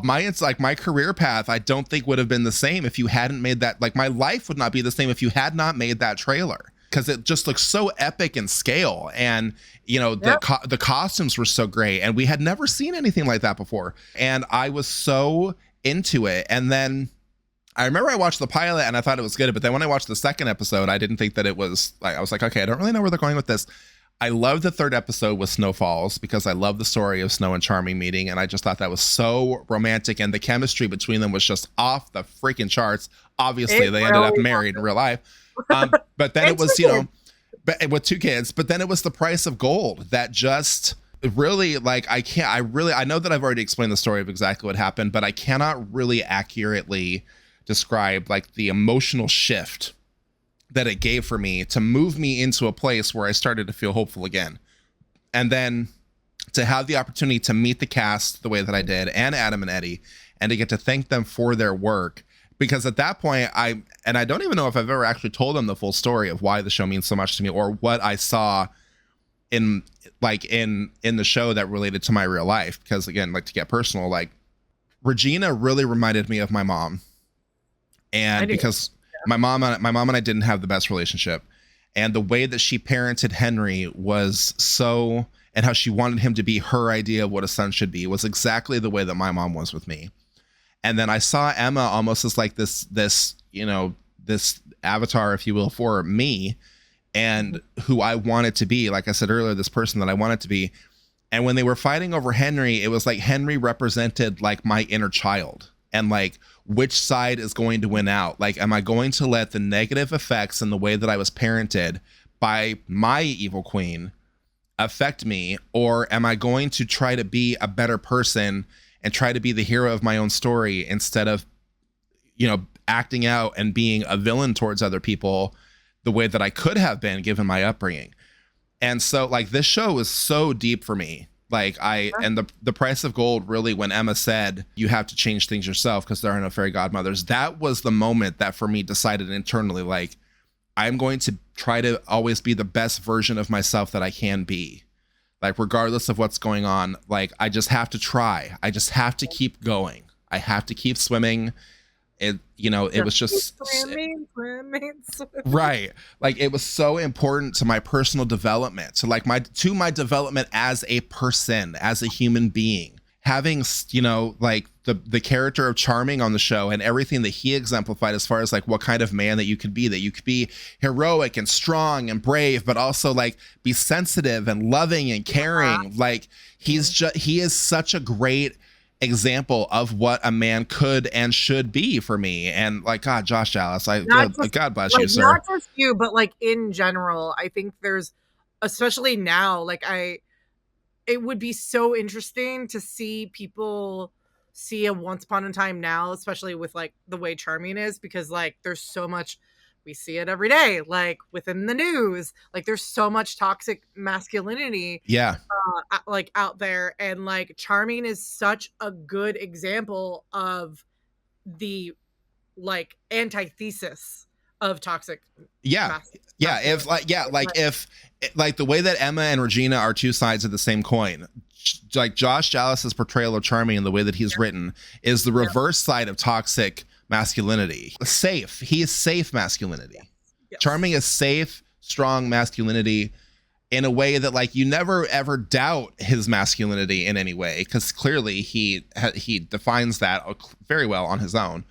my career path, I don't think would have been the same if you hadn't made that. Like my life would not be the same if you had not made that trailer, because it just looks so epic in scale. And, you know, the costumes were so great, and we had never seen anything like that before. And I was so into it. And then I remember I watched the pilot and I thought it was good. But then when I watched the second episode, I didn't think that it was like, I was like, okay, I don't really know where they're going with this. I love the third episode with Snow Falls because I love the story of Snow and Charming meeting, and I just thought that was so romantic, and the chemistry between them was just off the freaking charts. Obviously, they ended up married in real life, but then it was, you know, but with 2 kids. But then it was the price of gold that just really, like, I know that I've already explained the story of exactly what happened, but I cannot really accurately describe like the emotional shift that it gave for me to move me into a place where I started to feel hopeful again. And then to have the opportunity to meet the cast the way that I did, and Adam and Eddie, and to get to thank them for their work. Because at that point, I don't even know if I've ever actually told them the full story of why the show means so much to me, or what I saw in the show that related to my real life. Because again, like, to get personal, like, Regina really reminded me of my mom. And because my mom and I didn't have the best relationship, and the way that she parented Henry was so, and how she wanted him to be her idea of what a son should be, was exactly the way that my mom was with me. And then I saw Emma almost as like this, you know, this avatar, if you will, for me, and who I wanted to be. Like I said earlier, this person that I wanted to be. And when they were fighting over Henry, it was like Henry represented like my inner child, and like, which side is going to win out? Like, am I going to let the negative effects and the way that I was parented by my evil queen affect me? Or am I going to try to be a better person and try to be the hero of my own story, instead of, you know, acting out and being a villain towards other people the way that I could have been given my upbringing? And so, like, this show was so deep for me. Like, and the price of gold, really, when Emma said, you have to change things yourself because there are no fairy godmothers, that was the moment that for me decided internally, like, I'm going to try to always be the best version of myself that I can be. Like, regardless of what's going on, like, I just have to try. I just have to keep going. I have to keep swimming. It, you know, it was just swimming. Right. Like, it was so important to my personal development, to like my development as a person, as a human being. Having, you know, like the character of Charming on the show and everything that he exemplified as far as like what kind of man that you could be heroic and strong and brave, but also like be sensitive and loving and caring. Like, he is such a great example of what a man could and should be for me. And like, God, Josh Dallas, God bless you, sir. Not just you, but like in general, I think there's, especially now, like, it would be so interesting to see people see a Once Upon a Time now, especially with like the way Charming is, because like there's so much, we see it every day, like within the news, like there's so much toxic masculinity like out there, and like Charming is such a good example of the like antithesis of toxic if the way that Emma and Regina are two sides of the same coin, like Josh Dallas's portrayal of Charming and the way that he's written is the reverse side of toxic masculinity. He is safe masculinity. Yes. Charming is safe, strong masculinity in a way that like you never ever doubt his masculinity in any way, because clearly he defines that very well on his own.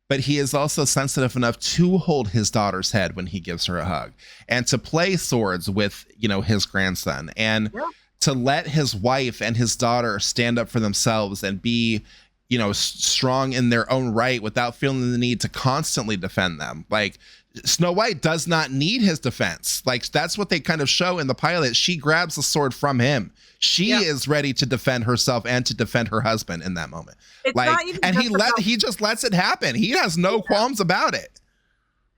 But he is also sensitive enough to hold his daughter's head when he gives her a hug, and to play swords with, you know, his grandson, and to let his wife and his daughter stand up for themselves and be, you know, strong in their own right without feeling the need to constantly defend them. Like, Snow White does not need his defense. Like, that's what they kind of show in the pilot. She grabs the sword from him. She is ready to defend herself and to defend her husband in that moment. It's like, not even and he just lets it happen. He has no qualms about it.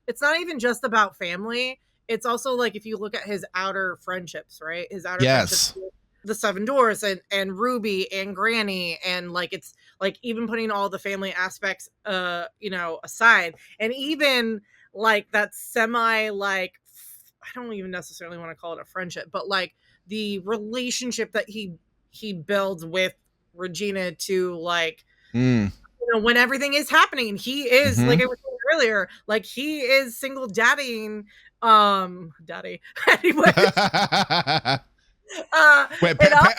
It's not even just about family. It's also like, if you look at his outer friendships, right? His outer friendships with the Seven Dwarfs and Ruby and Granny, and like, it's like, even putting all the family aspects you know, aside, and even like that semi, like, I don't even necessarily want to call it a friendship, but like the relationship that he builds with Regina to like, you know, when everything is happening, he is like I was saying earlier, like he is single daddying daddy anyway. Wait,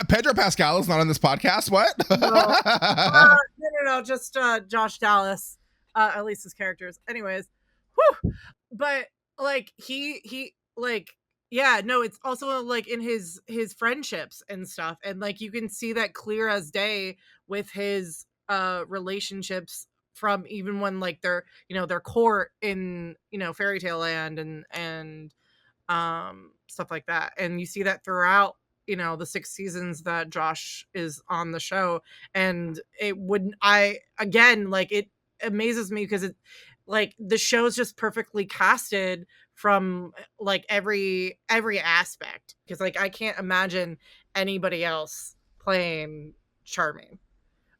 Pedro Pascal is not on this podcast? What? No, just Josh Dallas, at least his characters. Anyways, whew. But like he like Yeah, no, it's also like in his friendships and stuff, and like you can see that clear as day with his relationships from even when like they're court in fairy tale land and stuff like that, and you see that throughout the 6 seasons that Josh is on the show. And it wouldn't I again like it amazes me because it like the show's just perfectly casted from like every aspect, because like I can't imagine anybody else playing Charming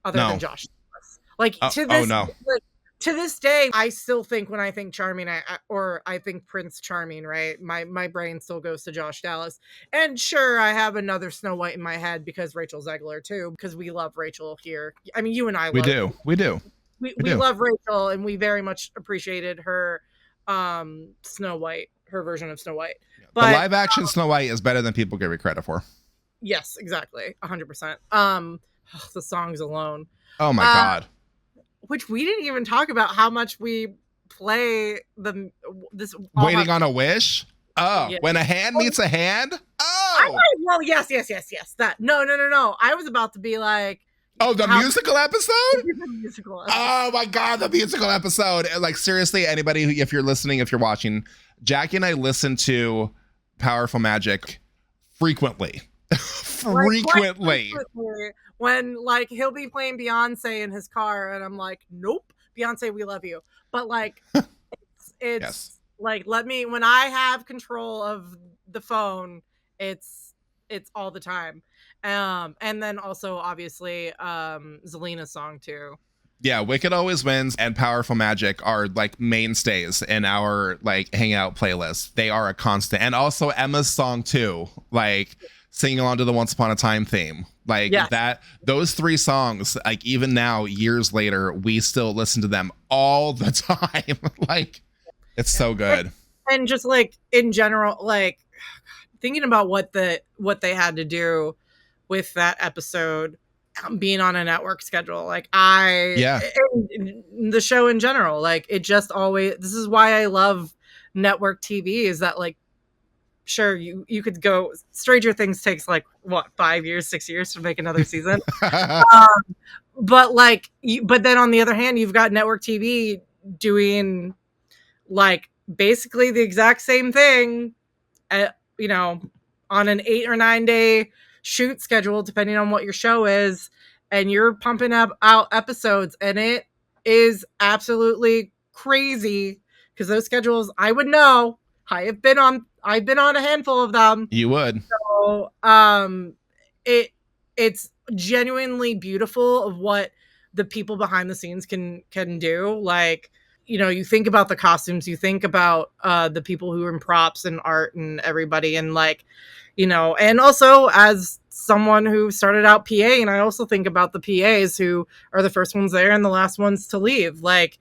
other than No. Josh. Like Oh no. like, to this day, I still think when I think Charming, I think Prince Charming, right? My brain still goes to Josh Dallas. And sure, I have another Snow White in my head because Rachel Zegler too, because we love Rachel here. I mean, you and I We do. we love Rachel, and we very much appreciated her Snow White, her version of Snow White. But the live action Snow White is better than people give it credit for. Yes, exactly. 100%. The songs alone. Oh my God. Which we didn't even talk about how much we play this Waiting on a Wish. Oh, yeah. When a hand meets a hand. Oh, well, yes. That no. I was about to be like, oh, the musical episode. The musical episode. Oh my God, the musical episode. Like seriously, anybody who, if you're listening, if you're watching, Jackie and I listen to Powerful Magic frequently. frequently. When like he'll be playing Beyonce in his car, and I'm like, nope, Beyonce, we love you. But like, it's yes. Like, when I have control of the phone, it's all the time. And then also obviously Zelina's song too. Yeah, Wicked Always Wins and Powerful Magic are like mainstays in our like hangout playlist. They are a constant. And also Emma's song too, like singing along to the Once Upon a Time theme. Like that, those 3 songs, like even now, years later, we still listen to them all the time. Like it's so good. And just like in general, like thinking about what they had to do with that episode being on a network schedule, like the show in general, like it just always, this is why I love network TV, is that like sure you could go, Stranger Things takes like what 5 years 6 years to make another season. But like but then on the other hand, you've got network TV doing like basically the exact same thing on an 8 or 9 day shoot schedule, depending on what your show is, and you're pumping out episodes, and it is absolutely crazy because those schedules, I would know. I've been on a handful of them. You would. So it's genuinely beautiful of what the people behind the scenes can do. Like, you think about the costumes, you think about the people who are in props and art and everybody, and like, and also as someone who started out PA, and I also think about the PAs who are the first ones there and the last ones to leave. Like,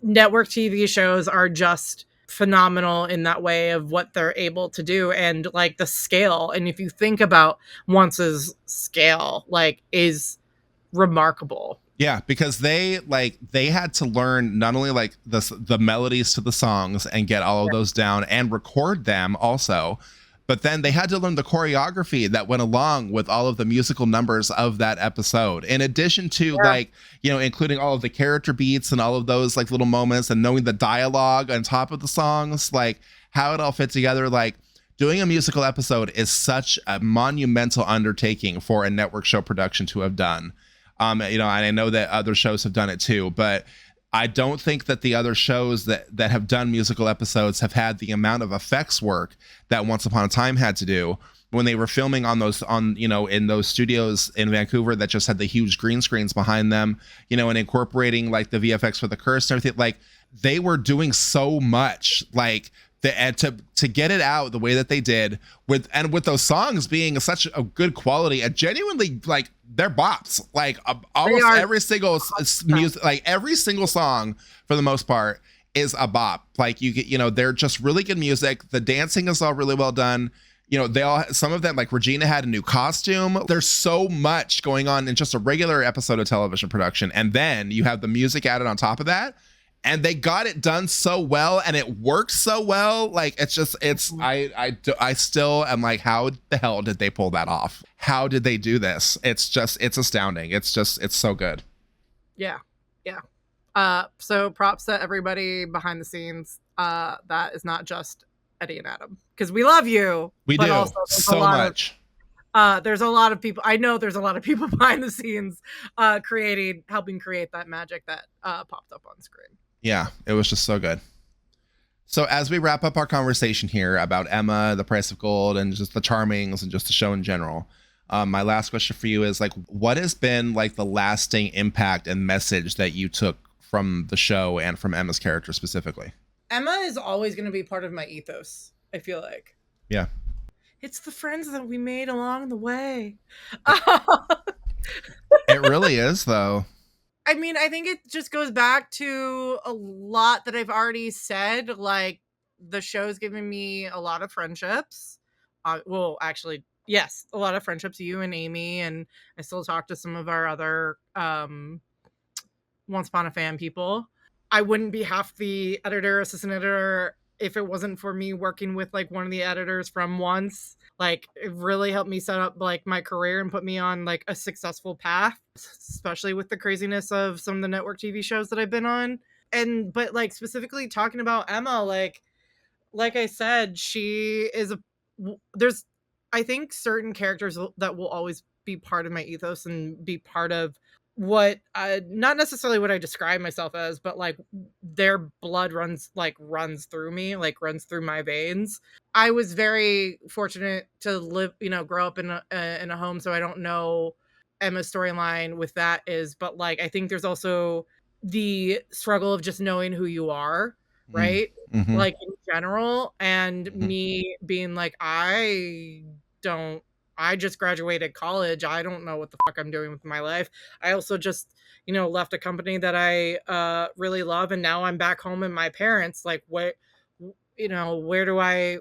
network TV shows are just phenomenal in that way of what they're able to do, and like the scale. And if you think about Once's scale, like, is remarkable. Yeah, because they had to learn not only like the melodies to the songs and get all of those down and record them also, but then they had to learn the choreography that went along with all of the musical numbers of that episode, in addition to like, including all of the character beats and all of those like little moments, and knowing the dialogue on top of the songs, like how it all fit together. Like, doing a musical episode is such a monumental undertaking for a network show production to have done. And I know that other shows have done it too, but I don't think that the other shows that have done musical episodes have had the amount of effects work that Once Upon a Time had to do when they were filming in those studios in Vancouver that just had the huge green screens behind them, and incorporating like the VFX for the curse and everything. Like, they were doing so much, like, and to get it out the way that they did with those songs being such a good quality and genuinely like they're bops, like almost every single music, like every single song for the most part is a bop. Like, they're just really good music. The dancing is all really well done. Some of them, like Regina had a new costume. There's so much going on in just a regular episode of television production, and then you have the music added on top of that. and they got it done so well, and it works so well. Like I still am like, how the hell did they pull that off? How did they do this? It's astounding. It's so good. Yeah. So props to everybody behind the scenes. That is not just Eddie and Adam, because we love you. We do also, so much. There's a lot of people. I know there's a lot of people behind the scenes, helping create that magic that popped up on screen. Yeah, it was just so good. So as we wrap up our conversation here about Emma, The Price of Gold, and just the Charmings and just the show in general, my last question for you is like, what has been like the lasting impact and message that you took from the show and from Emma's character specifically? Emma is always going to be part of my ethos, I feel like. Yeah. It's the friends that we made along the way. It really is, though. I mean, I think it just goes back to a lot that I've already said. Like, the show's given me a lot of friendships. Well, actually, yes, a lot of friendships, you and Amy, and I still talk to some of our other Once Upon a Fan people. I wouldn't be half the assistant editor if it wasn't for me working with like one of the editors from Once. Like, it really helped me set up like my career and put me on like a successful path, especially with the craziness of some of the network TV shows that I've been on. But like specifically talking about Emma, like I said, there's I think certain characters that will always be part of my ethos and be part of what not necessarily what I describe myself as, but like their blood runs through me, like runs through my veins. I was very fortunate to grow up in a home, so I don't know Emma's storyline with that is, but like I think there's also the struggle of just knowing who you are, right? Mm-hmm. Like in general, and me being like, I just graduated college. I don't know what the fuck I'm doing with my life. I also just, left a company that I really love, and now I'm back home in my parents. Like, where do I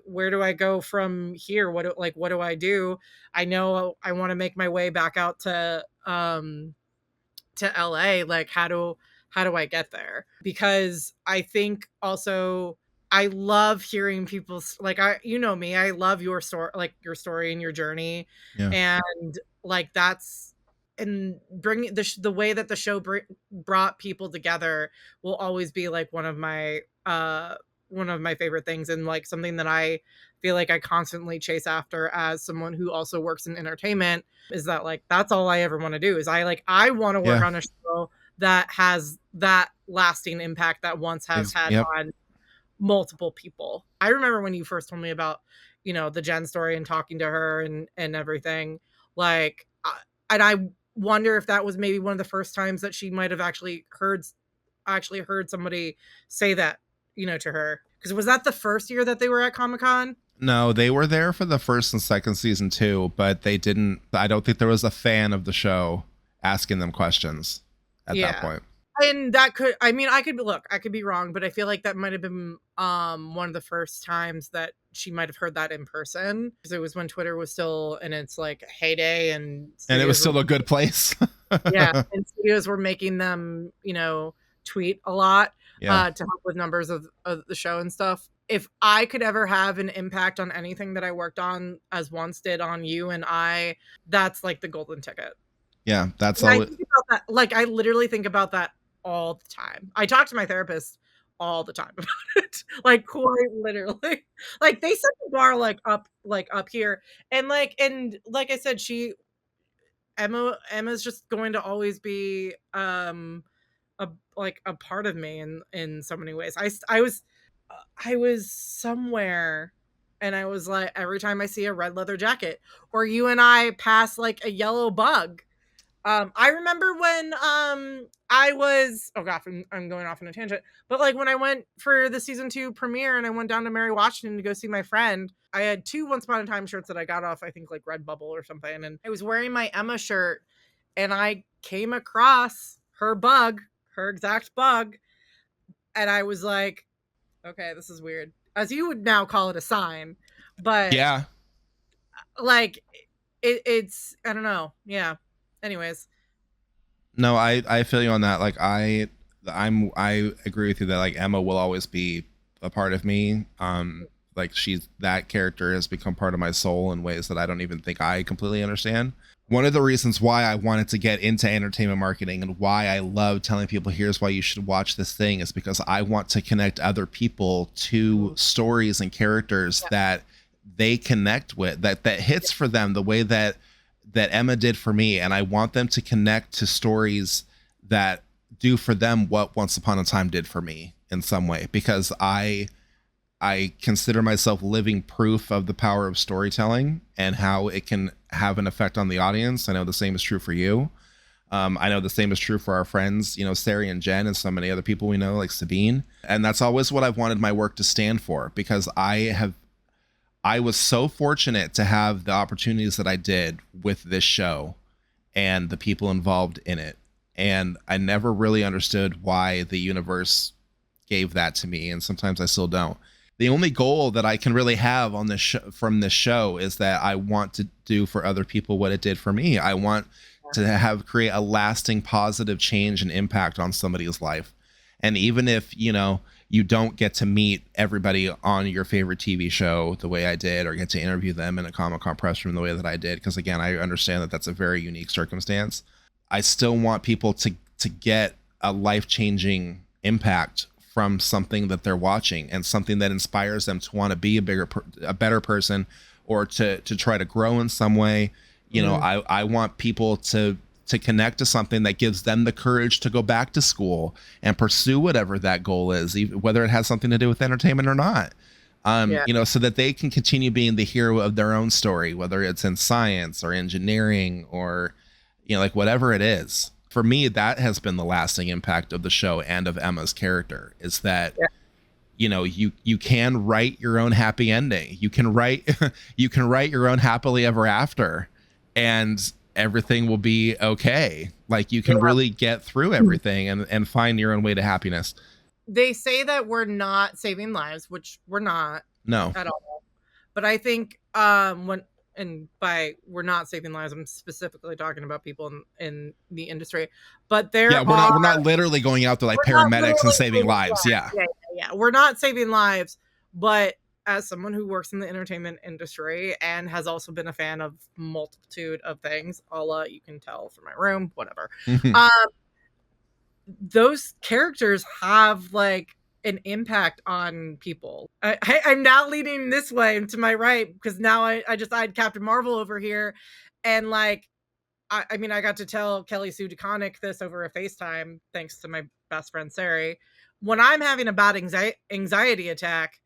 go from here? What do I do? I know I want to make my way back out to LA. Like, how do I get there? Because I think also I love hearing people's me. I love your story, like your story and your journey, and like and bringing the way that the show brought people together will always be like one of my favorite things, and like something that I feel like I constantly chase after as someone who also works in entertainment. Is that like that's all I ever want to do? Is I want to work on a show that has that lasting impact that Once has had on multiple people. I remember when you first told me about, the Jen story and talking to her and everything, like, and I wonder if that was maybe one of the first times that she might have actually heard somebody say that, to her. Because was that the first year that they were at Comic-Con? No, they were there for the first and second season too, but I don't think there was a fan of the show asking them questions at that point. And that I could be wrong, but I feel like that might have been one of the first times that she might have heard that in person, because it was when Twitter was still in its like heyday, and it was still a good place. Yeah, and studios were making them, tweet a lot to help with numbers of the show and stuff. If I could ever have an impact on anything that I worked on as Once did on you and I, that's like the golden ticket. Yeah, that's all. I think about that. Like, I literally think about that all the time. I talk to my therapist all the time about it. Like, quite literally. Like, they set the bar up here. And like I said, Emma's just going to always be a part of me in so many ways. I was somewhere and I was like, every time I see a red leather jacket or you and I pass like a yellow bug. I remember when I was, oh god, I'm going off on a tangent, but like when I went for the season 2 premiere and I went down to Mary Washington to go see my friend, I had 2 Once Upon a Time shirts that I got off, I think like Redbubble or something, and I was wearing my Emma shirt and I came across her exact bug, and I was like, okay, this is weird, as you would now call it a sign, but yeah, like it's I don't know, yeah. Anyways, no, I feel you on that. Like I agree with you that like Emma will always be a part of me. Like that character has become part of my soul in ways that I don't even think I completely understand. One of the reasons why I wanted to get into entertainment marketing and why I love telling people here's why you should watch this thing is because I want to connect other people to stories and characters that they connect with, that hits for them the way that Emma did for me. And I want them to connect to stories that do for them what Once Upon a Time did for me in some way, because I consider myself living proof of the power of storytelling and how it can have an effect on the audience. I know the same is true for you. I know the same is true for our friends, you know, Sari and Jen and so many other people we know, like Sabine. And that's always what I've wanted my work to stand for, because I was so fortunate to have the opportunities that I did with this show and the people involved in it. And I never really understood why the universe gave that to me. And sometimes I still don't. The only goal that I can really have on this from this show is that I want to do for other people what it did for me. I want to create a lasting positive change and impact on somebody's life. And even if, you know, you don't get to meet everybody on your favorite TV show the way I did, or get to interview them in a Comic-Con press room the way that I did, because again, I understand that that's a very unique circumstance. I still want people to get a life-changing impact from something that they're watching, and something that inspires them to want to be a better person, or to try to grow in some way. You know, I want people to connect to something that gives them the courage to go back to school and pursue whatever that goal is, whether it has something to do with entertainment or not. You know, so that they can continue being the hero of their own story, whether it's in science or engineering or, you know, like whatever it is. For me, that has been the lasting impact of the show and of Emma's character, is that, you know, you can write your own happy ending. You can write your own happily ever after, and everything will be okay. Like you can really get through everything and find your own way to happiness. They say that we're not saving lives, which we're not. No. At all. But I think and by we're not saving lives, I'm specifically talking about people in the industry. But we're not literally going out there like paramedics and saving lives. Yeah. We're not saving lives, but as someone who works in the entertainment industry and has also been a fan of multitude of things, you can tell from my room, whatever. Those characters have like an impact on people. I'm now leaning this way to my right, because now I just eyed Captain Marvel over here, and like I mean, I got to tell Kelly Sue DeConnick this over a FaceTime, thanks to my best friend Sari. When I'm having a bad anxiety attack,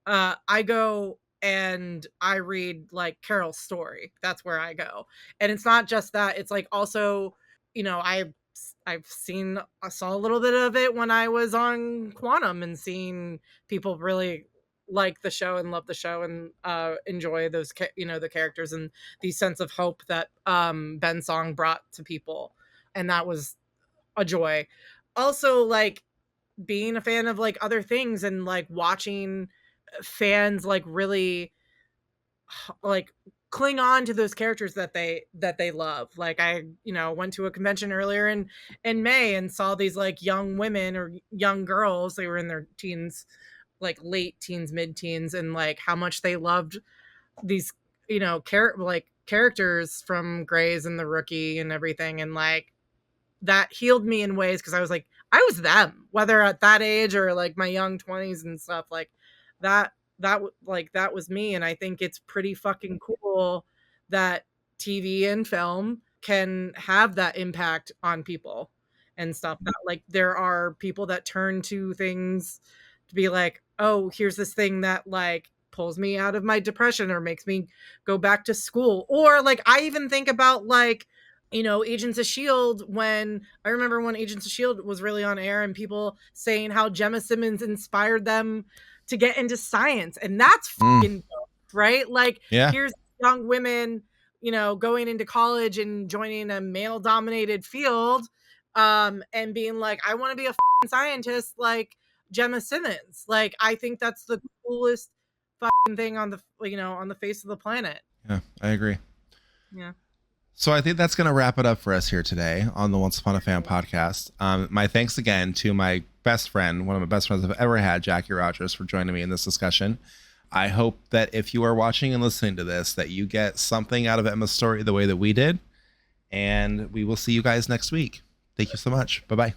I go and I read like Carol's story. That's where I go. And it's not just that, it's like also, you know, I saw a little bit of it when I was on Quantum, and seeing people really like the show and love the show and enjoy those the characters and the sense of hope that Ben Song brought to people, and that was a joy. Also, like being a fan of like other things and like watching fans like really like cling on to those characters that they love. Like I, you know, went to a convention earlier in May and saw these like young women or young girls, they were in their teens, like late teens, mid-teens, and like how much they loved these, you know, characters from Grey's and The Rookie and everything. And like that healed me in ways, because I was like, I was them, whether at that age or like my young 20s and stuff. Like that was me. And I think it's pretty fucking cool that TV and film can have that impact on people and stuff. That like there are people that turn to things to be like, oh, here's this thing that like pulls me out of my depression or makes me go back to school. Or like I even think about like, you know, Agents of S.H.I.E.L.D. when Agents of S.H.I.E.L.D. was really on air, and people saying how Gemma Simmons inspired them to get into science. And that's fucking dope, right? Like here's young women, you know, going into college and joining a male dominated field, and being like, I want to be a fucking scientist like Gemma Simmons. Like I think that's the coolest fucking thing on the, you know, on the face of the planet. Yeah, I agree. Yeah. So I think that's going to wrap it up for us here today on the Once Upon a Fan podcast. My thanks again to my best friend, one of my best friends I've ever had, Jackie Rogers, for joining me in this discussion. I hope that if you are watching and listening to this, that you get something out of Emma's story the way that we did. And we will see you guys next week. Thank you so much. Bye-bye.